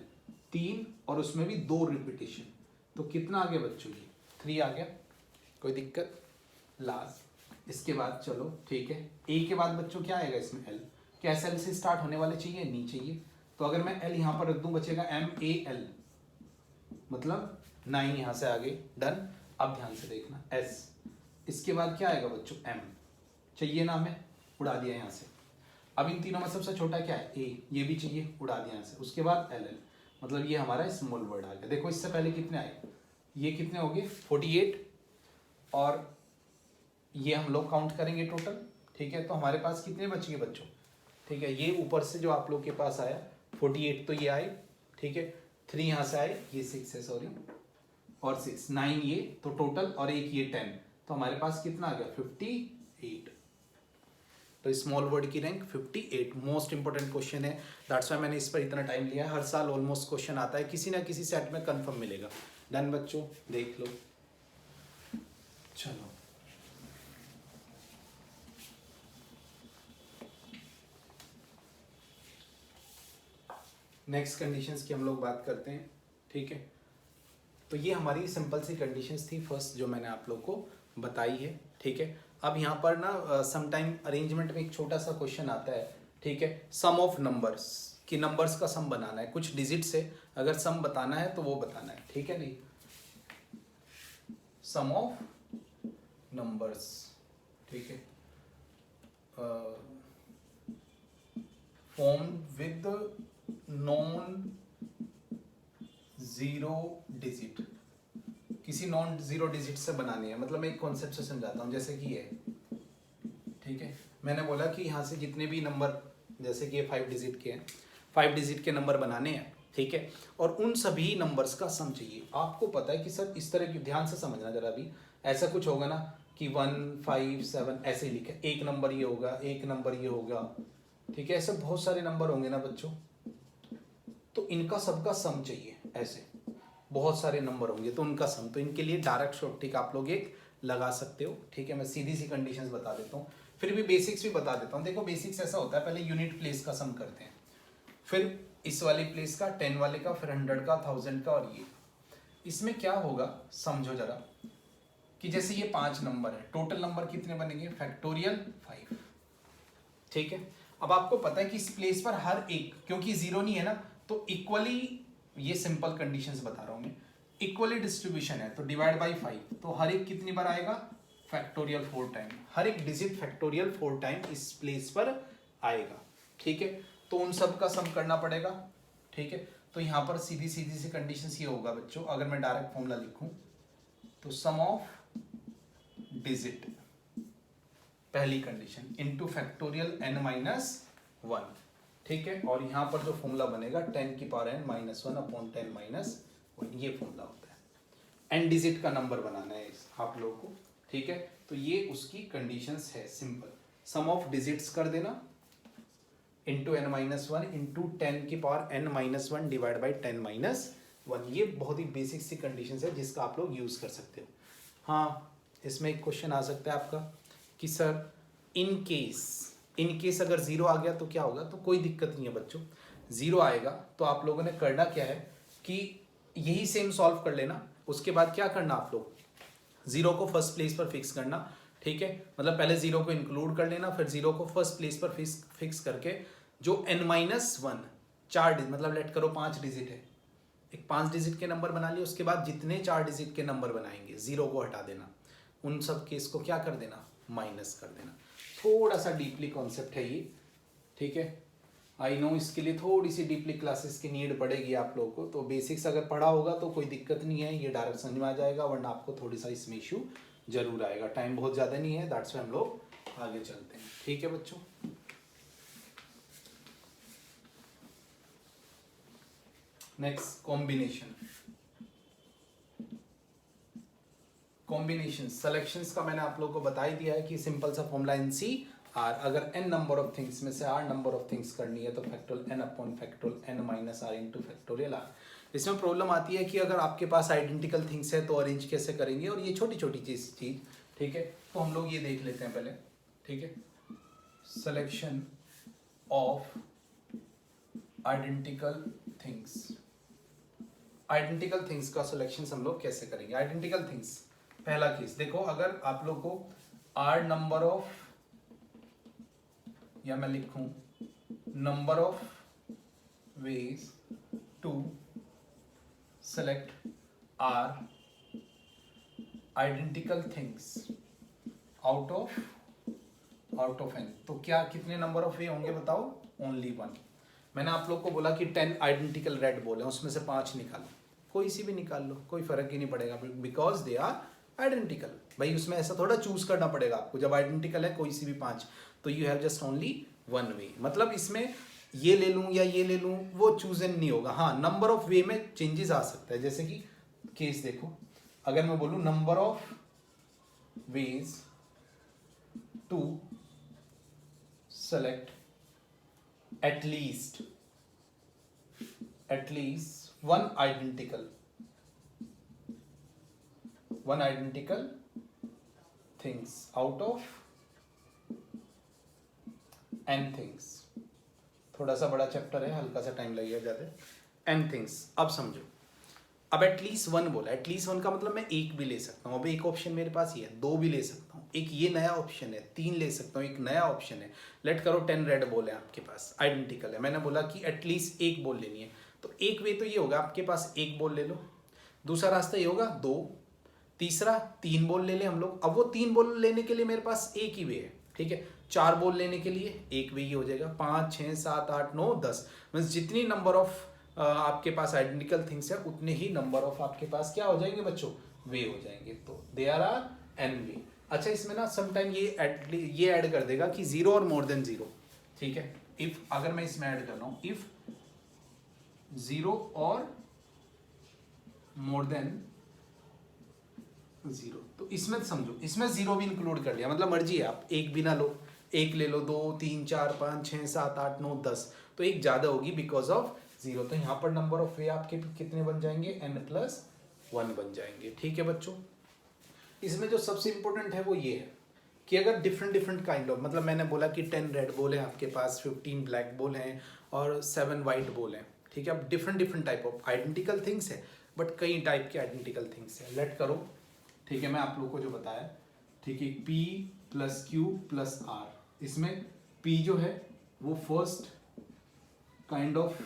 S1: 3, और उसमें भी 2 रिपीटेशन, तो कितना आ गया बच्चों, ये 3 आ गया, कोई दिक्कत? लास्ट, इसके बाद चलो ठीक है, ए के बाद बच्चों क्या आएगा इसमें, एल। क्या एस एल से स्टार्ट होने वाले चाहिए? नहीं चाहिए। तो अगर मैं एल यहाँ पर रख दूं बचेगा एम ए एल, मतलब 9 यहाँ से आगे, डन। अब ध्यान से देखना, एस, इसके बाद क्या आएगा बच्चों, एम। चाहिए ना हमें, उड़ा दिया यहाँ से। अब इन तीनों में सबसे छोटा क्या है, ए, ये भी चाहिए, उड़ा दिया यहाँ से। उसके बाद एल एल, मतलब ये हमारा स्मॉल वर्ड आ गया। देखो इससे पहले कितने आए, ये कितने हो गए 48, और ये हम लोग काउंट करेंगे टोटल। ठीक है, तो हमारे पास कितने बच गए बच्चों? ठीक है, ये ऊपर से जो आप लोग के पास आया 48 तो ये आए, ठीक है, 3 यहाँ से आए, ये 6 है सॉरी, और 6 9 ये, तो टोटल, और एक ये 10, तो हमारे पास कितना आ गया 58। तो स्मॉल वर्ड की रैंक 58। मोस्ट इंपॉर्टेंट क्वेश्चन है, दैट्स वाई मैंने इस पर इतना टाइम लिया है। हर साल ऑलमोस्ट क्वेश्चन आता है, किसी ना किसी सेट में कंफर्म मिलेगा। डन बच्चों, देख लो। चलो नेक्स्ट कंडीशंस की हम लोग बात करते हैं। ठीक है, तो ये हमारी सिंपल सी कंडीशंस थी फर्स्ट, जो मैंने आप लोग को बताई है। ठीक है, अब यहाँ पर ना समटाइम अरेंजमेंट में एक छोटा सा क्वेश्चन आता है। ठीक है, सम ऑफ नंबर्स, कि नंबर्स का सम बनाना है, कुछ डिजिट से अगर सम बताना है तो वो बताना है। ठीक है, नहीं, सम ऑफ नंबर्स, ठीक है, form with non zero digit, किसी नॉन जीरो डिजिट से बनानी है। मतलब मैं एक कॉन्सेप्ट से समझाता हूँ, जैसे कि ये, ठीक है, मैंने बोला कि यहाँ से जितने भी नंबर, जैसे कि ये 5 डिजिट के हैं, 5 डिजिट के नंबर बनाने हैं। ठीक है, और उन सभी नंबर्स का सम चाहिए। आपको पता है कि सर इस तरह की, ध्यान से समझना जरा भी, ऐसा कुछ होगा ना कि 1 5 7 ऐसे ही लिखे, एक नंबर ये होगा, एक नंबर ये होगा। ठीक है, ऐसे बहुत सारे नंबर होंगे ना बच्चों, तो इनका सबका सम चाहिए। ऐसे बहुत सारे नंबर होंगे तो उनका सम, तो इनके लिए डायरेक्ट शॉर्ट ट्रिक आप लोग एक लगा सकते हो, ठीक है। मैं सीधी सी कंडीशंस बता देता हूँ, फिर भी बेसिक्स भी बता देता हूँ। देखो बेसिक्स ऐसा होता है, पहले यूनिट प्लेस का सम करते हैं, फिर इस वाली प्लेस का, 10 वाले का, फिर 100 का, 1000 का, और ये इसमें क्या होगा समझो जरा, कि जैसे ये 5 नंबर है, टोटल नंबर कितने बनेंगे, फैक्टोरियल 5, ठीक है। अब आपको पता है कि इस प्लेस पर हर एक, क्योंकि जीरो नहीं है ना, तो इक्वली, ये सिंपल कंडीशंस बता रहा हूं मैं, इक्वली डिस्ट्रीब्यूशन है तो डिवाइड बाई 5, तो हर एक कितनी बार आएगा, फैक्टोरियल 4 टाइम, हर एक डिजिट फैक्टोरियल 4 टाइम इस प्लेस पर आएगा, ठीक है। तो उन सब का सम करना पड़ेगा, ठीक है। तो यहां पर सीधी सीधी सी कंडीशंस ये होगा बच्चों, अगर मैं डायरेक्ट फॉर्मूला लिखूं तो सम ऑफ डिजिट, पहली condition, into factorial n minus 1, ठीक है। और यहां पर जो फॉर्मूला बनेगा 10 की power n minus 1 upon 10 minus 1, ये फॉर्मूला होता है। n डिजिट का नंबर बनाना है आप लोगों को, ठीक है। तो ये उसकी कंडीशंस है, सिंपल, सम ऑफ डिजिट्स कर देना इंटू n माइनस 1 इंटू 10 की power n minus 1 divide by 10 minus 1, ये बहुत ही बेसिक सी कंडीशंस है जिसका आप लोग यूज कर सकते हो। हाँ, इसमें एक क्वेश्चन आ सकता है आपका कि सर इन केस अगर जीरो आ गया तो क्या होगा, तो कोई दिक्कत नहीं है बच्चों, जीरो आएगा तो आप लोगों ने करना क्या है कि यही सेम सॉल्व कर लेना, उसके बाद क्या करना, आप लोग जीरो को फर्स्ट प्लेस पर फिक्स करना, ठीक है। मतलब पहले जीरो को इंक्लूड कर लेना, फिर जीरो को फर्स्ट प्लेस पर फिक्स करके जो n माइनस 1 4 मतलब लेट करो 5 डिजिट है, एक 5 डिजिट के नंबर बना लिए, उसके बाद जितने 4 डिजिट के नंबर बनाएंगे जीरो को हटा देना, उन सब केस को क्या कर देना, माइनस कर देना। थोड़ा सा डीपली कॉन्सेप्ट है ये, ठीक है। आई नो इसके लिए थोड़ी सी डीपली क्लासेस की नीड पड़ेगी आप लोगों को, तो बेसिक्स अगर पढ़ा होगा तो कोई दिक्कत नहीं है, ये डायरेक्ट समझ में आ जाएगा, वरना आपको थोड़ी सा इसमें इशू जरूर आएगा। टाइम बहुत ज़्यादा नहीं है, दैट्स व्हाई हम लोग आगे चलते हैं, ठीक है बच्चों। नेक्स्ट कॉम्बिनेशन सिलेक्शंस का मैंने आप लोगों को बता ही दिया है कि सिंपल सा फॉर्मूला NCR, अगर n नंबर ऑफ थिंग्स में से r नंबर ऑफ थिंग्स करनी है तो factorial n upon factorial n minus r into factorial r। इसमें प्रॉब्लम आती है कि अगर आपके पास आइडेंटिकल थिंग्स है तो अरेंज कैसे करेंगे, और ये छोटी छोटी चीज, ठीक है। तो हम लोग ये देख लेते हैं पहले, ठीक है। सिलेक्शन ऑफ आइडेंटिकल थिंग्स का सिलेक्शन हम लोग कैसे करेंगे। आइडेंटिकल थिंग्स, पहला केस देखो, अगर आप लोग को r नंबर ऑफ, या मैं लिखूं number of ways to select r identical things out of n, तो क्या कितने नंबर ऑफ वे होंगे बताओ, ओनली 1। मैंने आप लोग को बोला कि 10 आइडेंटिकल रेड बॉल है, उसमें से 5 निकालो, कोई सी भी निकाल लो, कोई फर्क ही नहीं पड़ेगा, बिकॉज दे आर आइडेंटिकल। भाई उसमें ऐसा थोड़ा चूज करना पड़ेगा आपको, जब आइडेंटिकल है कोई सी भी 5, तो यू हैव जस्ट ओनली 1 वे, मतलब इसमें ये ले लूं या ये ले लूं वो चूजन नहीं होगा। हाँ, नंबर ऑफ वे में चेंजेस आ सकता है, जैसे कि केस देखो, अगर मैं बोलूं number of ways to select at least one identical things out of n things, थोड़ा सा बड़ा चैप्टर है, हल्का सा टाइम लगेगा ज्यादा। n things, अब समझो, अब एटलीस्ट 1 बोला, एटलीस्ट 1 का मतलब मैं एक भी ले सकता हूँ, अब एक ऑप्शन मेरे पास ही है, 2 भी ले सकता हूँ, एक ये नया ऑप्शन है, 3 ले सकता हूँ, एक नया ऑप्शन है। लेट करो 10 रेड बॉल है आपके पास, आइडेंटिकल है, मैंने बोला कि एटलीस्ट एक बॉल लेनी है, तो एक वे तो ये होगा आपके पास एक बॉल ले लो, दूसरा रास्ता ये होगा 2, तीसरा 3 बॉल ले ले हम लोग। अब वो 3 बॉल लेने के लिए मेरे पास एक ही वे है, ठीक है। 4 बॉल लेने के लिए एक वे ही हो जाएगा, 5 6 7 8 9 10, मीन्स जितनी नंबर ऑफ आपके पास आइडेंटिकल थिंग्स है उतने ही नंबर ऑफ आपके पास क्या हो जाएंगे बच्चों, वे हो जाएंगे, तो देयर आर n वे। अच्छा, इसमें ना समटाइम ये ऐड कर देगा कि 0 और मोर देन 0, ठीक है। इफ अगर मैं इसमें ऐड कर रहा हूं इफ 0 और मोर देन 0, तो इसमें समझो इसमें 0 भी इंक्लूड कर लिया, मतलब मर्जी है, आप एक भी ना लो, एक ले लो, 2 3 4 5 6 7 8 9 10, तो एक ज्यादा होगी बिकॉज ऑफ 0, तो यहाँ पर नंबर ऑफ वे आपके कितने बन जाएंगे, n+1 बन जाएंगे। ठीक है बच्चों, इसमें जो सबसे इंपॉर्टेंट है वो ये है कि अगर डिफरेंट डिफरेंट काइंड ऑफ, मतलब मैंने बोला कि 10 रेड बॉल हैं आपके पास, 15 ब्लैक बॉल हैं और 7 वाइट बॉल हैं। ठीक है, अब different different type of identical things है, बट कई टाइप के आइडेंटिकल थिंग्स है। लेट करो, ठीक है, मैं आप लोगों को जो बताया, ठीक है, P + Q + R, इसमें P जो है वो first kind of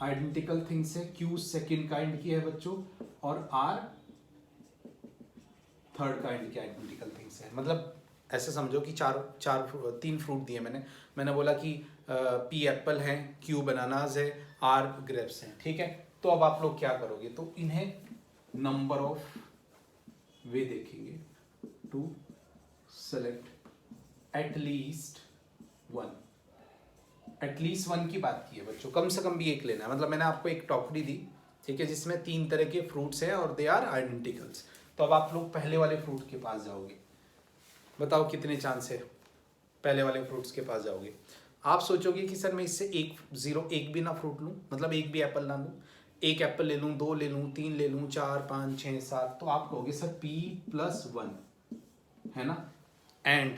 S1: identical things है, Q सेकेंड काइंड की है बच्चों, और R थर्ड काइंड की आइडेंटिकल थिंग्स है। मतलब ऐसे समझो कि तीन फ्रूट दिए मैंने बोला कि P एप्पल है, Q बनानाज है, R ग्रेप्स हैं। ठीक है, तो अब आप लोग क्या करोगे, तो इन्हें नंबर ऑफ वे देखेंगे टू सेलेक्ट एटलीस्ट वन की बात की है बच्चों, कम से कम भी एक लेना है। मतलब मैंने आपको एक टोकरी दी, ठीक है, जिसमें 3 तरह के फ्रूट्स हैं और दे आर आइडेंटिकल्स। तो अब आप लोग पहले वाले फ्रूट के पास जाओगे, बताओ कितने चांस है, पहले वाले फ्रूट्स के पास जाओगे। आप सोचोगे कि सर मैं इससे एक भी ना फ्रूट लूँ, मतलब एक भी एप्पल ना लूँ, एक एप्पल ले लूँ, 2 ले लूँ, 3 ले लूँ, 4 5 6 7, तो आप कहोगे सर P+1 है ना, एंड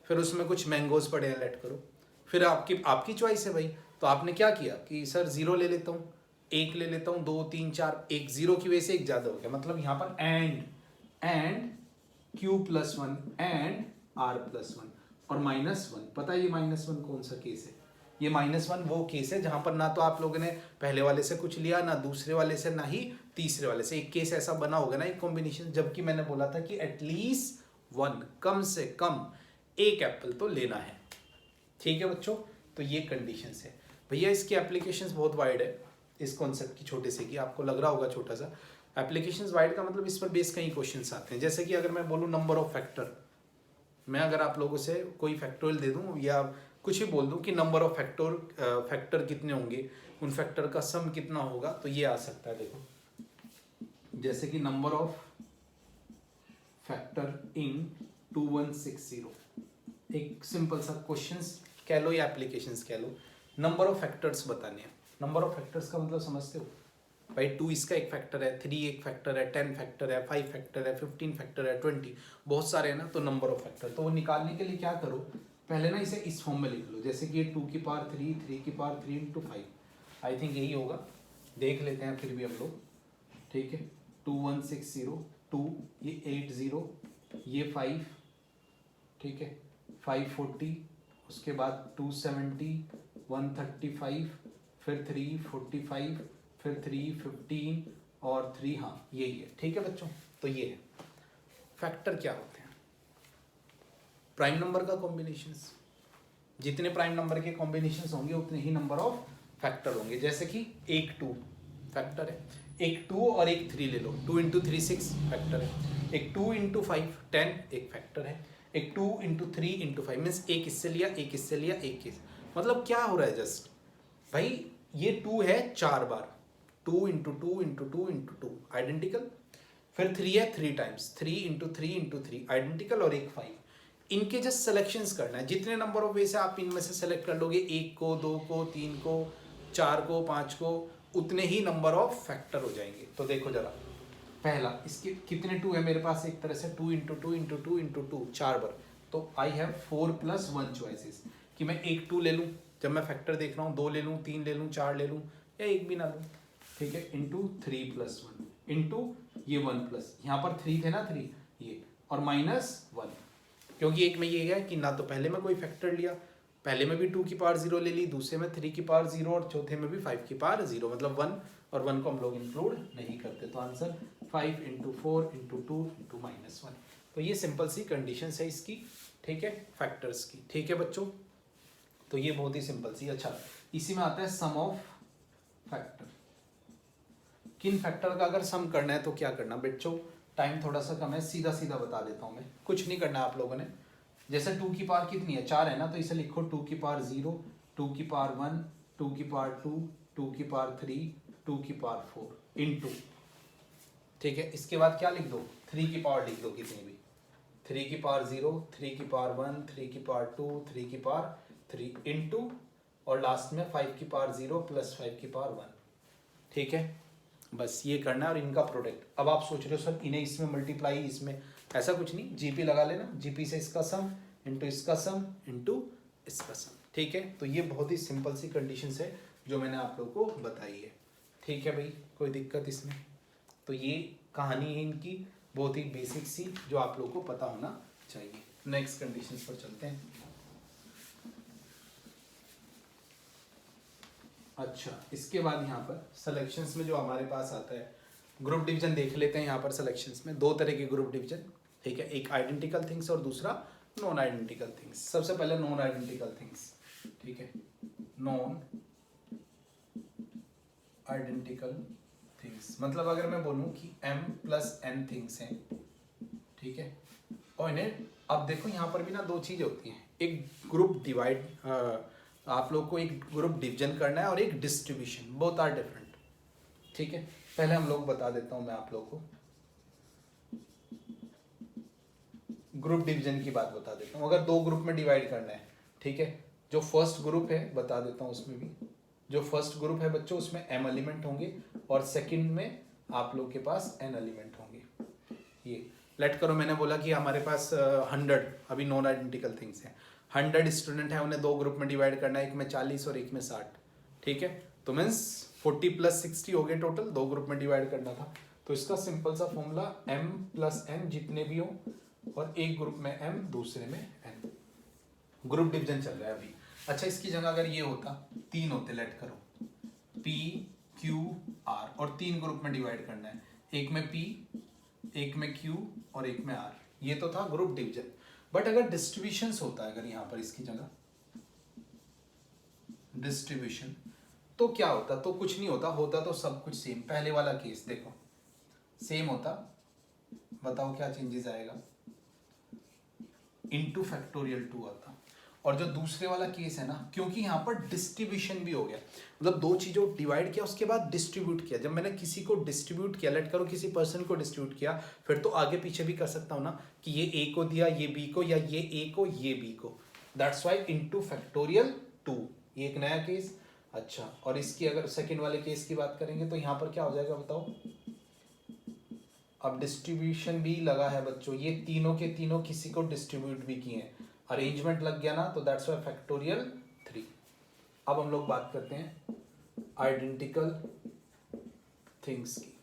S1: फिर उसमें कुछ मैंगोज पड़े हैं, लेट करो, फिर आपकी चॉइस है भाई। तो आपने क्या किया कि सर 0 ले लेता हूँ, 1 ले लेता हूँ, 2 3 4, 1 0 की वजह से 1 ज़्यादा हो गया। मतलब यहाँ पर एंड Q+1 एंड R+1 और -1। पता है ये -1 कौन सा केस है? ये -1 वो केस है जहां पर ना तो आप लोगों ने पहले वाले से कुछ लिया, ना दूसरे वाले से, ना ही तीसरे वाले से। एक केस ऐसा बना होगा ना, एक कॉम्बिनेशन, जबकि मैंने बोला था कि एटलीस्ट 1, कम से कम एक एप्पल तो लेना है। ठीक है बच्चों, तो ये कंडीशंस है भैया। इसकी एप्लीकेशंस बहुत वाइड है इस कॉन्सेप्ट की, छोटे से की आपको लग रहा होगा छोटा सा। एप्लीकेशंस वाइड का मतलब इस पर बेस कई क्वेश्चंस आते हैं। जैसे कि अगर मैं बोलूँ नंबर ऑफ फैक्टर, मैं अगर आप लोगों से कोई फैक्टोरियल दे दूं या कुछ ही बोल दूं कि नंबर ऑफ फैक्टर कितने होंगे, उन फैक्टर का सम कितना होगा, तो ये आ सकता है। देखो, जैसे कि नंबर ऑफ फैक्टर इन 2160, एक सिंपल सा क्वेश्चंस कह लो या एप्लीकेशंस कह लो, नंबर ऑफ फैक्टर्स बताने हैं। नंबर ऑफ फैक्टर्स का मतलब समझते हो भाई? 2 इसका एक फैक्टर है, 3 एक फैक्टर है, 10 फैक्टर है, 5 फैक्टर है, 15 फैक्टर है, 20, बहुत सारे हैं ना, तो नंबर ऑफ फैक्टर। तो वो निकालने के लिए क्या करो, पहले ना इसे इस फॉर्म में लिख लो, जैसे कि ये 2 की पावर 3, 3 की पावर 3 इंटू 5, आई थिंक यही होगा, देख लेते हैं फिर भी हम लोग। ठीक है, 2160, 2, ये 80, ये 5, ठीक है, 540, उसके बाद 270, 135, फिर 345, फिर 315 और 3, हाँ यही है। ठीक है बच्चों, तो ये है फैक्टर। क्या होते हैं? प्राइम नंबर का कॉम्बिनेशंस। जितने प्राइम नंबर के कॉम्बिनेशंस होंगे उतने ही नंबर ऑफ फैक्टर होंगे। जैसे कि एक 2 फैक्टर है, एक 2 और एक 3 ले लो, 2 × 3 6 फैक्टर है, एक 2 × 5 10 एक फैक्टर है, एक 2 × 3 × 5 मीन्स एक इससे लिया, एक इससे लिया, एक इस, मतलब क्या हो रहा है जस्ट भाई, ये 2 है 4 बार, 2 × 2 × 2 × 2 आइडेंटिकल, फिर 3 है 3 टाइम्स, 3 × 3 × 3 आइडेंटिकल, और एक 5। इनके जस्ट सिलेक्शंस करना है। जितने नंबर ऑफ वे से आप इनमें से सेलेक्ट कर लोगे, 1 को, 2 को, 3 को, 4 को, 5 को, उतने ही नंबर ऑफ फैक्टर हो जाएंगे। तो देखो जरा, पहला, इसके कितने 2 है मेरे पास, एक तरह से 2 × 2 × 2 × 2 4 बार, तो आई हैव 4 + 1 चॉइसेस कि मैं एक 2 ले लूँ जब मैं फैक्टर देख रहा हूँ, 2 ले लूँ, 3 ले लूँ, 4 ले लूँ, या एक भी ना लूँ। ठीक है, इंटू 3 + 1 इंटू ये 1+, यहाँ पर 3 थे ना, 3 ये, और -1, क्योंकि एक में ये है कि ना तो पहले में कोई फैक्टर लिया, पहले में भी 2 की पावर 0 ले ली, दूसरे में 3 की पावर 0, और चौथे में भी 5 की पावर 0, मतलब 1, और 1 को हम लोग इंक्लूड नहीं करते। तो आंसर 5 × 4 × 2 × -1। तो ये सिंपल सी कंडीशन है इसकी, ठीक है, फैक्टर्स की। ठीक है बच्चों, तो ये बहुत ही सिंपल सी। अच्छा, इसी में आता है सम ऑफ फैक्टर। किन फैक्टर का अगर सम करना है तो क्या करना बच्चों, टाइम थोड़ा सा कम है, सीधा सीधा बता देता हूँ मैं, कुछ नहीं करना आप लोगों ने। जैसे 2 की पावर कितनी है, 4 है ना, तो इसे लिखो 2 की पावर 0, 2 की पावर 1, 2 की पावर 2, 2 की पावर 3, 2 की पावर 4 इंटू, ठीक है, इसके बाद क्या लिख दो, 3 की पावर लिख दो कितनी भी, 3 की पावर 0, 3 की पावर 1, 3 की पावर 2, 3 की पावर 3 इंटू और लास्ट में 5 की पावर 0 प्लस 5 की पावर 1। ठीक है, बस ये करना है और इनका प्रोडक्ट। अब आप सोच रहे हो सर इन्हें इसमें मल्टीप्लाई, इसमें, ऐसा कुछ नहीं, जीपी लगा लेना, जीपी से इसका सम इंटू इसका सम इंटू इसका सम। ठीक है, तो ये बहुत ही सिंपल सी कंडीशंस है जो मैंने आप लोगों को बताई है। ठीक है भाई, कोई दिक्कत इसमें? तो ये कहानी है इनकी, बहुत ही बेसिक सी, जो आप लोगों को पता होना चाहिए। नेक्स्ट कंडीशंस पर चलते हैं। अच्छा, इसके बाद यहाँ पर सिलेक्शंस में जो हमारे पास आता है, ग्रुप डिवीजन देख लेते हैं। यहाँ पर सिलेक्शंस में दो तरह के ग्रुप डिवीजन। ठीक है, एक आइडेंटिकल थिंग्स और दूसरा नॉन आइडेंटिकल थिंग्स। सबसे पहले नॉन आइडेंटिकल थिंग्स। ठीक है, नॉन आइडेंटिकल थिंग्स मतलब अगर मैं बोलूँ कि m+n थिंग्स हैं, ठीक है, और इन्हें, अब देखो यहाँ पर भी ना दो चीज़ें होती हैं, एक ग्रुप डिवाइड, आप लोग को एक ग्रुप डिवीजन करना है और एक डिस्ट्रीब्यूशन, बोथ आर डिफरेंट। ठीक है, पहले हम लोग बता देता हूँ मैं आप लोग को, ग्रुप डिवीजन की बात बता देता हूँ। अगर दो ग्रुप में डिवाइड करना है, ठीक है, जो फर्स्ट ग्रुप है बता देता हूँ, उसमें भी जो फर्स्ट ग्रुप है बच्चों उसमें m एलिमेंट होंगे और सेकंड में आप लोग के पास n एलिमेंट होंगे। ये लेट करो, मैंने बोला कि हमारे पास 100 अभी नॉन आइडेंटिकल थिंग्स हैं, 100 स्टूडेंट हैं, उन्हें दो ग्रुप में डिवाइड करना है, एक में 40 और एक में 60। ठीक है, तो मीन्स 40 + 60 हो गए टोटल, दो ग्रुप में डिवाइड करना था। तो इसका सिंपल सा फॉर्मूला m+n जितने भी हो और एक ग्रुप में m दूसरे में n। ग्रुप डिवीजन चल रहा है अभी। अच्छा, इसकी जगह अगर ये होता, तीन होते, लेट करो p q r, और तीन ग्रुप में डिवाइड करना है, एक में p, एक में q और एक में r। ये तो था ग्रुप डिवीजन। बट अगर डिस्ट्रीब्यूशंस होता है, अगर यहाँ पर इसकी जगह डिस्ट्रीब्यूशन, तो क्या होता? तो कुछ नहीं होता, होता तो सब कुछ सेम। पहले वाला केस देखो सेम होता, बताओ क्या चेंजेस आएगा? इनटू फैक्टोरियल 2 आता। और जो दूसरे वाला केस है ना, क्योंकि यहाँ पर डिस्ट्रीब्यूशन भी हो गया, मतलब दो चीजों को डिवाइड किया उसके बाद डिस्ट्रीब्यूट किया। जब मैंने किसी को डिस्ट्रीब्यूट किया, लेट करो किसी पर्सन को डिस्ट्रीब्यूट किया, फिर तो आगे पीछे भी कर सकता हूँ ना, कि ये ए को दिया, ये बी को, या ये ए को, ये बी को। दैट्स वाई इनटू फैक्टोरियल 2, ये एक नया केस। अच्छा, और इसकी अगर सेकेंड वाले केस की बात करेंगे तो यहाँ पर क्या हो जाएगा बताओ? अब डिस्ट्रीब्यूशन भी लगा है बच्चों, ये तीनों के तीनों किसी को डिस्ट्रीब्यूट भी किए हैं, अरेंजमेंट लग गया ना, तो दैट्स वाई फैक्टोरियल 3। अब हम लोग बात करते हैं आइडेंटिकल थिंग्स की।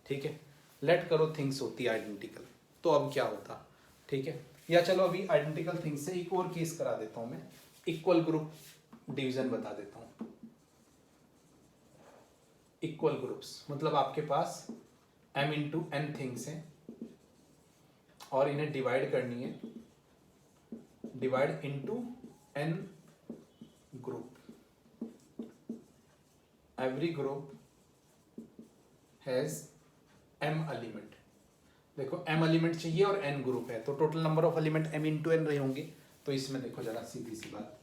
S1: ठीक है, लेट करो थिंग्स होती है आइडेंटिकल, तो अब क्या होता? ठीक है, या चलो अभी आइडेंटिकल थिंग्स से एक और केस करा देता हूं मैं, इक्वल ग्रुप डिवीजन बता देता हूं। इक्वल ग्रुप्स मतलब आपके पास m इंटू n थिंग्स हैं और इन्हें डिवाइड करनी है, divide into n group. Every group has m element. देखो m एलिमेंट चाहिए और n ग्रुप है, तो total number of element m into n रहे होंगे। तो इसमें देखो जरा सीधी सी बात,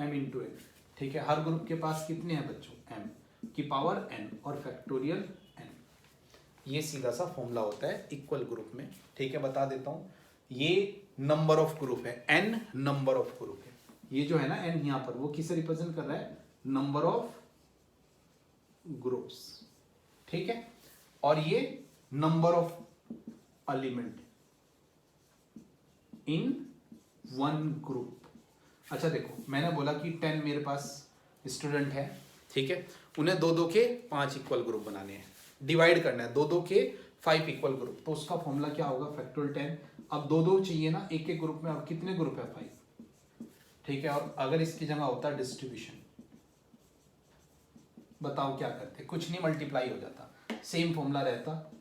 S1: m इंटू n। ठीक है, हर ग्रुप के पास कितने हैं बच्चों? m की पावर n और फैक्टोरियल n। ये सीधा सा फॉर्मूला होता है इक्वल ग्रुप में। ठीक है, बता देता हूं, ये नंबर ऑफ ग्रुप है, n नंबर ऑफ ग्रुप है। ये जो है ना n यहां पर, वो किसे रिप्रेजेंट कर रहा है? Number of groups. ठीक है, और ये number of element in one group. अच्छा देखो, मैंने बोला कि 10 मेरे पास स्टूडेंट है, ठीक है, उन्हें दो दो के 5 इक्वल ग्रुप बनाने हैं, डिवाइड करना है, दो दो के 5 इक्वल ग्रुप। तो उसका फॉर्मूला क्या होगा? फैक्टोरियल 10। अब दो दो चाहिए ना एक एक ग्रुप में, अब कितने ग्रुप है? 5। ठीक है, और अगर इसकी जगह होता डिस्ट्रीब्यूशन, बताओ क्या करते? कुछ नहीं, मल्टीप्लाई हो जाता, सेम फॉर्मूला रहता,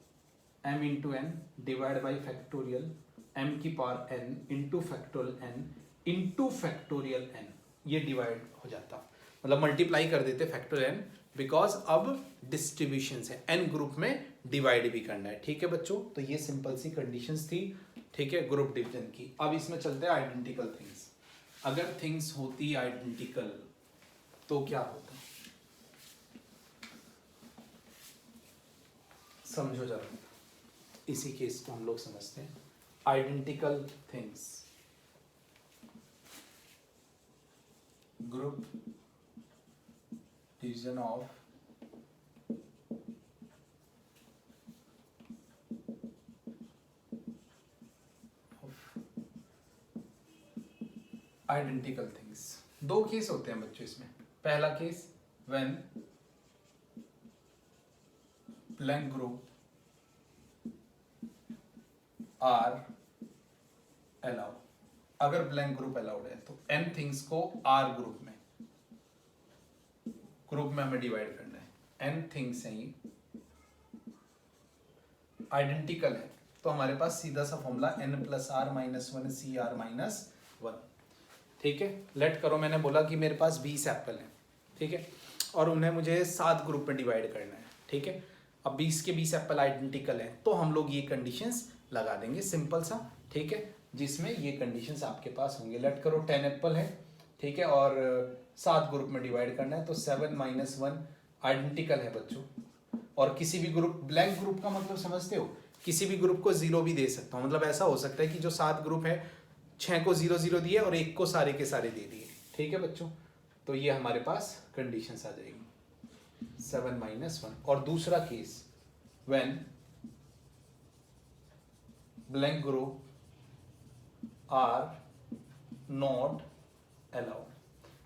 S1: m into N divide by factorial m की power n into factorial n into factorial n, ये डिवाइड हो जाता, मतलब मल्टीप्लाई कर देते फैक्टोरियल n, बिकॉज अब डिस्ट्रीब्यूशन है, n ग्रुप में डिवाइड भी करना है। ठीक है बच्चों, तो ये सिंपल सी कंडीशंस थी, ठीक है, ग्रुप डिवीजन की। अब इसमें चलते हैं आइडेंटिकल थिंग्स। अगर थिंग्स होती आइडेंटिकल तो क्या होता? समझो जरा, इसी केस को हम लोग समझते हैं। Identical things, group division of identical things. दो केस होते हैं बच्चों इसमें। पहला केस when blank group are allowed. अगर ब्लैंक ग्रुप अलाउड है तो n थिंग्स को r ग्रुप में हमें डिवाइड करना है। n थिंग्स हैं ये, आइडेंटिकल है, तो हमारे पास सीधा सा formula n plus R minus one C R minus one. ठीक है, लेट करो मैंने बोला कि मेरे पास 20 एप्पल हैं, ठीक है, और उन्हें मुझे 7 ग्रुप में डिवाइड करना है। ठीक है, अब 20 के 20 एप्पल आइडेंटिकल हैं, तो हम लोग ये कंडीशंस लगा देंगे सिंपल सा। ठीक है, जिसमें ये कंडीशंस आपके पास होंगे। लेट करो 10 एप्पल है, ठीक है, और 7 ग्रुप में डिवाइड करना है, तो 7 माइनस 1 आइडेंटिकल है बच्चों। और किसी भी ग्रुप, ब्लैंक ग्रुप का मतलब समझते हो, किसी भी ग्रुप को 0 भी दे सकता हूँ। मतलब ऐसा हो सकता है कि जो 7 ग्रुप है 6 को 0 0 दिए और 1 को सारे के सारे दे दिए। ठीक है बच्चों, तो ये हमारे पास कंडीशंस आ जाएगी 7 माइनस 1। और दूसरा case when blank group are not allowed.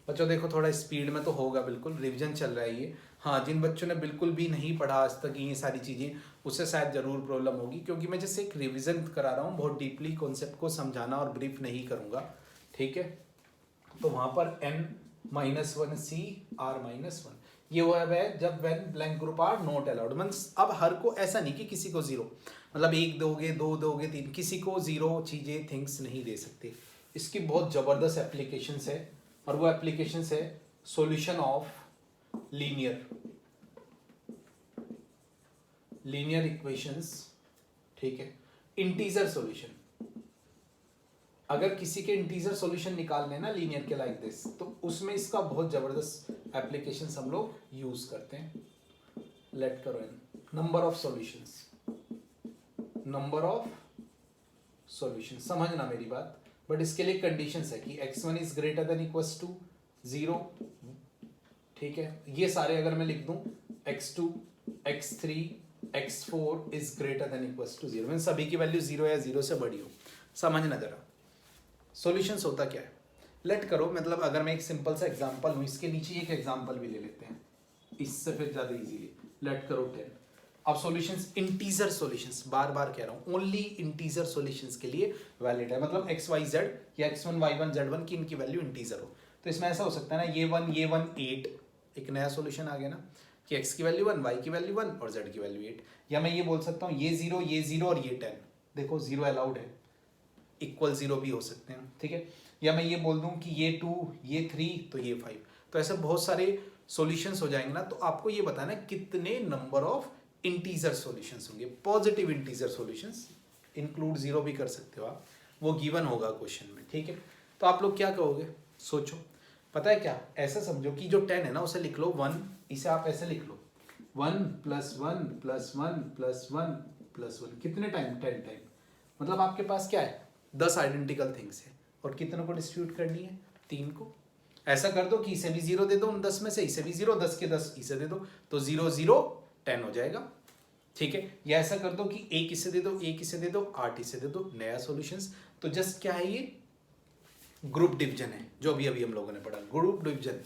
S1: बच्चों देखो थोड़ा स्पीड में तो होगा, बिल्कुल रिवीजन चल रहा है ये। हाँ, जिन बच्चों ने बिल्कुल भी नहीं पढ़ा आज तक ये सारी चीज़ें, उससे शायद ज़रूर प्रॉब्लम होगी, क्योंकि मैं जैसे एक रिवीजन करा रहा हूँ, बहुत डीपली कॉन्सेप्ट को समझाना और ब्रीफ नहीं करूँगा। ठीक है, तो वहाँ पर n minus one C R minus one ये वो है जब when blank group are not allowed. Means अब हर को ऐसा नहीं कि किसी को 0, मतलब 1 दोगे 2 दोगे 3, किसी को 0 चीज़ें थिंग्स नहीं दे सकते। इसकी बहुत ज़बरदस्त एप्लीकेशंस है, और वो एप्लीकेशंस है सॉल्यूशन ऑफ लीनियर इक्वेशंस। ठीक है, इंटीजर सॉल्यूशन। अगर किसी के इंटीजर सॉल्यूशन निकालने ना लीनियर के लाइक दिस, तो उसमें इसका बहुत जबरदस्त एप्लीकेशंस हम लोग यूज करते हैं। लेट करो एन नंबर ऑफ सॉल्यूशन, समझना मेरी बात। बट इसके लिए कंडीशंस है कि x1 is greater than equals to 0। ठीक है, ये सारे अगर मैं लिख दूं x2 x3 x4 is greater than equals to 0, mean सभी की वैल्यू 0 या 0 से बड़ी हो। समझना जरा सॉल्यूशंस होता क्या है। लेट करो, मतलब अगर मैं एक सिंपल सा एग्जांपल हूं, इसके नीचे एक एग्जांपल भी ले लेते हैं, इससे फिर ज्यादा इजीली। लेट करो 10। अब सॉल्यूशंस, इंटीजर सॉल्यूशंस, बार बार कह रहा हूं, ओनली इंटीजर सॉल्यूशंस के लिए वैलिड है। मतलब x y z या x1 y1 z1 की इनकी वैल्यू इंटीजर हो, तो इसमें ऐसा हो सकता है ना, ये 1 8, एक नया सॉल्यूशन आ गया ना, कि x की वैल्यू 1, y की वैल्यू 1 और z की वैल्यू 8। या मैं ये बोल सकता हूँ ये 0 और ये 10, देखो 0 अलाउड है, इक्वल 0 भी हो सकते हैं। ठीक है, या मैं ये बोल दूं कि ये 2 ये 3 तो ये 5, तो ऐसे बहुत सारे सॉल्यूशंस हो जाएंगे ना। तो आपको ये बताना है कितने नंबर ऑफ इंटीजर सॉल्यूशंस होंगे। पॉजिटिव इंटीजर सॉल्यूशंस, इंक्लूड 0 भी कर सकते हो आप, वो गिवन होगा क्वेश्चन में। ठीक है, तो आप लोग क्या कहोगे, सोचो। पता है क्या, ऐसा समझो कि जो 10 है ना उसे लिख लो 1, इसे आप ऐसे लिख लो 1 + 1 + 1 + 1 + 1, कितने टाइम, 10 टाइम। मतलब आपके पास क्या है, 10 आइडेंटिकल थिंग्स है, और कितनों को डिस्ट्रीब्यूट करनी है, 3 को। ऐसा कर दो कि इसे भी 0 दे दो उन 10 में से, इसे भी 0, 10 के 10 इसे दे दो, तो 0 0 10 हो जाएगा। ठीक है, या ऐसा कर दो कि एक इसे दे दो, एक इसे दे दो, 8 इसे दे दो, नया सॉल्यूशंस। तो जस्ट क्या है, ये ग्रुप डिवीजन है, जो अभी अभी हम लोगों ने पढ़ा, ग्रुप डिवीजन।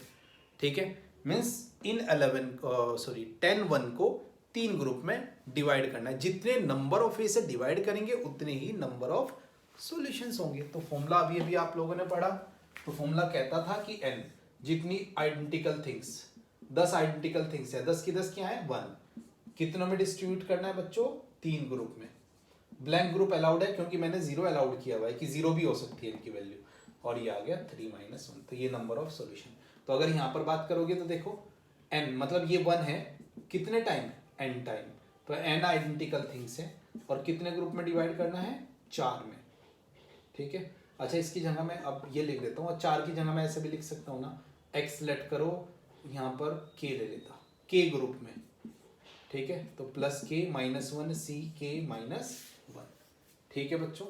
S1: ठीक है, मीन्स इन 10 1 को 3 ग्रुप में डिवाइड करना है। जितने नंबर ऑफ इसे डिवाइड करेंगे उतने ही नंबर ऑफ सॉल्यूशंस होंगे। तो फॉर्मूला अभी अभी आप लोगों ने पढ़ा, तो फॉर्मूला कहता था कि n जितनी आइडेंटिकल थिंग्स, 10 आइडेंटिकल थिंग्स है, 10 की 10 क्या है 1, कितनों में डिस्ट्रीब्यूट करना है बच्चों, 3 ग्रुप में। ब्लैंक ग्रुप अलाउड है क्योंकि मैंने 0 अलाउड किया हुआ है कि 0 भी हो सकती है इनकी वैल्यू, और ये आ गया 3 - 1, तो ये नंबर ऑफ सॉल्यूशन। तो अगर यहाँ पर बात करोगे तो देखो n, मतलब ये 1 है कितने टाइम, n टाइम, तो n आइडेंटिकल थिंग्स है, और कितने ग्रुप में डिवाइड करना है, 4 में। ठीक है, अच्छा इसकी जगह मैं अब ये लिख देता हूँ, और 4 की जगह मैं ऐसे भी लिख सकता हूँ ना, x लेट करो यहाँ पर k ले लेता, k ग्रुप में। ठीक है, तो +k - 1 c k - 1। ठीक है बच्चों,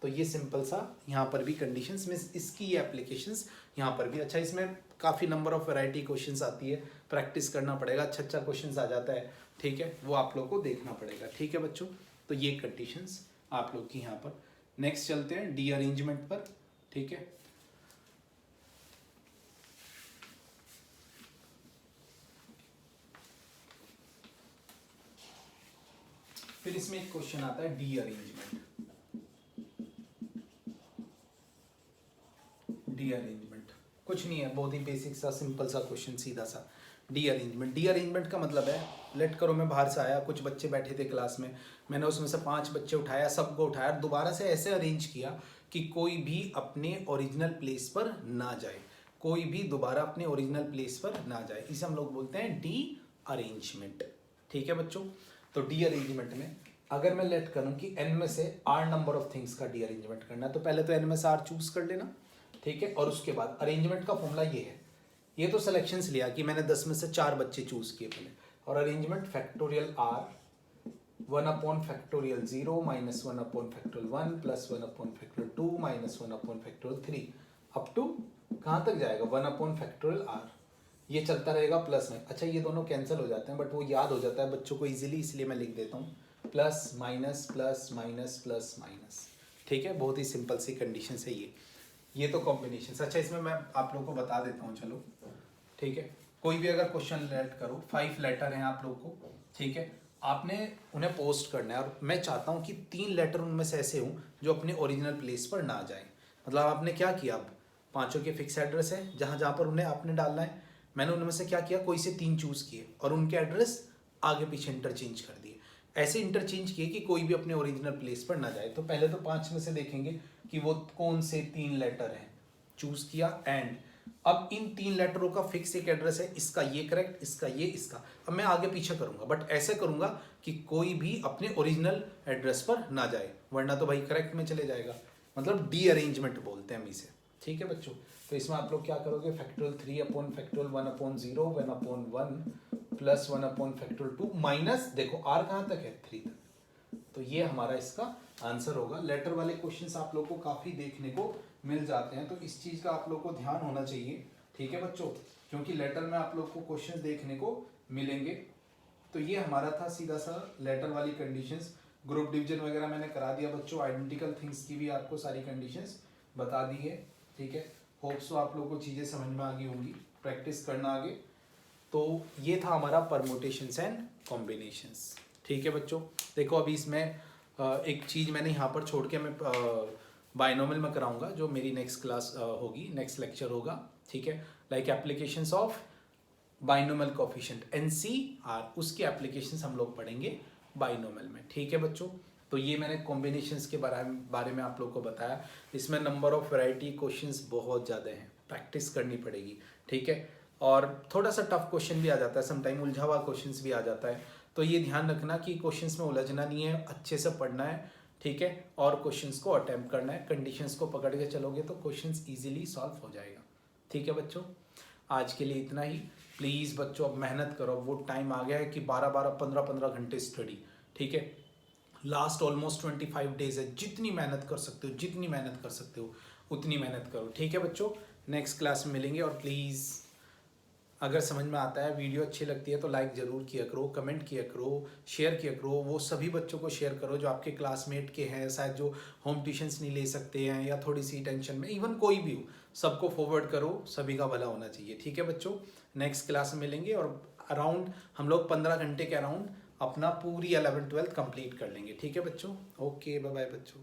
S1: तो ये सिंपल सा यहाँ पर भी कंडीशंस में इसकी ये एप्लीकेशंस यहाँ पर भी। अच्छा, इसमें काफ़ी नंबर ऑफ वैरायटी क्वेश्चंस आती है, प्रैक्टिस करना पड़ेगा, अच्छा क्वेश्चंस आ जाता है, ठीक है, वो आप लोग को देखना पड़ेगा, ठीक है बच्चों। तो ये कंडीशंस आप लोग की यहाँ पर। नेक्स्ट चलते हैं डी अरेंजमेंट पर, ठीक है। फिर इसमें एक क्वेश्चन आता है डी अरेंजमेंट। डी अरेंजमेंट कुछ नहीं है, बहुत ही बेसिक सा सिंपल सा क्वेश्चन, सीधा सा। डी अरेंजमेंट, डी अरेंजमेंट का मतलब है, लेट करो मैं बाहर से आया, कुछ बच्चे बैठे थे क्लास में, मैंने उसमें से 5 बच्चे उठाया, सबको उठाया, दोबारा से ऐसे अरेंज किया कि कोई भी अपने ओरिजिनल प्लेस पर ना जाए, कोई भी दोबारा अपने ओरिजिनल प्लेस पर ना जाए, इसे हम लोग बोलते हैं डी अरेंजमेंट, ठीक है बच्चों। तो डी अरेंजमेंट में अगर मैं लेट करूं कि n में से r नंबर ऑफ थिंग्स का डी अरेंजमेंट करना है, तो पहले तो n में से r चूज कर लेना, ठीक है, और उसके बाद अरेंजमेंट का फॉर्मूला ये है, ये तो सिलेक्शंस लिया कि मैंने 10 में से 4 बच्चे चूज किए पहले, और arrangement factorial r 1 upon factorial 0 minus 1 upon factorial 1 plus 1 upon factorial 2 minus 1 upon factorial 3 up to कहाँ तक जाएगा 1 अपॉन फैक्टोरियल r, ये चलता रहेगा प्लस में। अच्छा, ये दोनों कैंसिल हो जाते हैं, बट वो याद हो जाता है बच्चों को इजीली, इसलिए मैं लिख देता हूँ plus minus plus minus plus minus, ठीक है, बहुत ही सिंपल सी कंडीशन है ये तो कॉम्बिनेशन। अच्छा, इसमें मैं आप लोगों को बता देता हूँ, चलो ठीक है। कोई भी अगर क्वेश्चन लेट करो, 5 लेटर हैं आप लोग को, ठीक है, आपने उन्हें पोस्ट करना है, और मैं चाहता हूँ कि 3 लेटर उनमें से ऐसे हों जो अपने ओरिजिनल प्लेस पर ना जाए। मतलब आपने क्या किया, अब 5 के फिक्स एड्रेस है, जहाँ जहाँ पर उन्हें आपने डालना है, मैंने उनमें से क्या किया, कोई से 3 चूज किए और उनके एड्रेस आगे पीछे इंटरचेंज कर दिए, ऐसे इंटरचेंज किए कि कोई भी अपने ओरिजिनल प्लेस पर ना जाए। तो पहले तो 5 में से देखेंगे कि वो कौन से 3 लेटर हैं, चूज किया, एंड अब इन 3 लेटरों का फिक्स एक एड्रेस है, इसका ये करेक्ट, इसका ये, इसका। अब मैं आगे पीछे करूंगा, बट ऐसे करूंगा कि कोई भी अपने ओरिजिनल एड्रेस पर ना जाए, वरना तो भाई करेक्ट में चले जाएगा, मतलब डी अरेंजमेंट बोलते हैं हम इसे, ठीक है बच्चों। तो इसमें आप लोग क्या करोगे, factorial 3 upon factorial 1 upon 0 1 upon 1 plus 1 upon factorial 2 minus, देखो r कहाँ तक है, 3 तक, तो ये हमारा इसका आंसर होगा। लेटर वाले क्वेश्चंस आप लोग को काफ़ी देखने को मिल जाते हैं, तो इस चीज़ का आप लोग को ध्यान होना चाहिए, ठीक है बच्चों, क्योंकि लेटर में आप लोग को क्वेश्चंस देखने को मिलेंगे। तो ये हमारा था सीधा सा लेटर वाली कंडीशंस। ग्रुप डिवीजन वगैरह मैंने करा दिया बच्चों, आइडेंटिकल थिंग्स की भी आपको सारी कंडीशंस बता दी है, ठीक है। होप सो आप लोगों को चीज़ें समझ में आ गई होंगी, प्रैक्टिस करना आगे। तो ये था हमारा परमुटेशंस एंड कॉम्बिनेशंस, ठीक है बच्चों। देखो अभी इसमें एक चीज़ मैंने यहाँ पर छोड़ के मैं बाइनोमियल में कराऊंगा, जो मेरी नेक्स्ट क्लास होगी, नेक्स्ट लेक्चर होगा, ठीक है, like applications of binomial coefficient NCR, उसकी एप्लीकेशंस हम लोग पढ़ेंगे बाइनोमियल में, ठीक है बच्चों। तो ये मैंने कॉम्बिनेशंस के बारे में आप लोग को बताया। इसमें नंबर ऑफ वैरायटी क्वेश्चंस बहुत ज़्यादा हैं, प्रैक्टिस करनी पड़ेगी, ठीक है, और थोड़ा सा टफ क्वेश्चन भी आ जाता है, समटाइम उलझा हुआ क्वेश्चंस भी आ जाता है। तो ये ध्यान रखना कि क्वेश्चंस में उलझना नहीं है, अच्छे से पढ़ना है, ठीक है, और क्वेश्चंस को अटेम्प्ट करना है। कंडीशंस को पकड़ के चलोगे तो क्वेश्चंस इजीली सॉल्व हो जाएगा, ठीक है बच्चों। आज के लिए इतना ही। प्लीज़ बच्चों अब मेहनत करो, वो टाइम आ गया है कि 12-12, 15-15 घंटे स्टडी, ठीक है। लास्ट ऑलमोस्ट 25 डेज है, जितनी मेहनत कर सकते हो, जितनी मेहनत कर सकते हो उतनी मेहनत करो, ठीक है बच्चों। नेक्स्ट क्लास में मिलेंगे, और प्लीज़ अगर समझ में आता है, वीडियो अच्छी लगती है तो लाइक ज़रूर किया करो, कमेंट किया करो, शेयर किया करो, वो सभी बच्चों को शेयर करो जो आपके क्लासमेट के हैं, शायद जो होम ट्यूशन्स नहीं ले सकते हैं या थोड़ी सी टेंशन में, इवन कोई भी हो, सबको फॉरवर्ड करो, सभी का भला होना चाहिए, ठीक है बच्चों। नेक्स्ट क्लास में मिलेंगे, और अराउंड हम लोग 15 घंटे के अराउंड अपना पूरी 11th 12th कंप्लीट कर लेंगे, ठीक है बच्चों। ओके, बाय बाय बच्चों।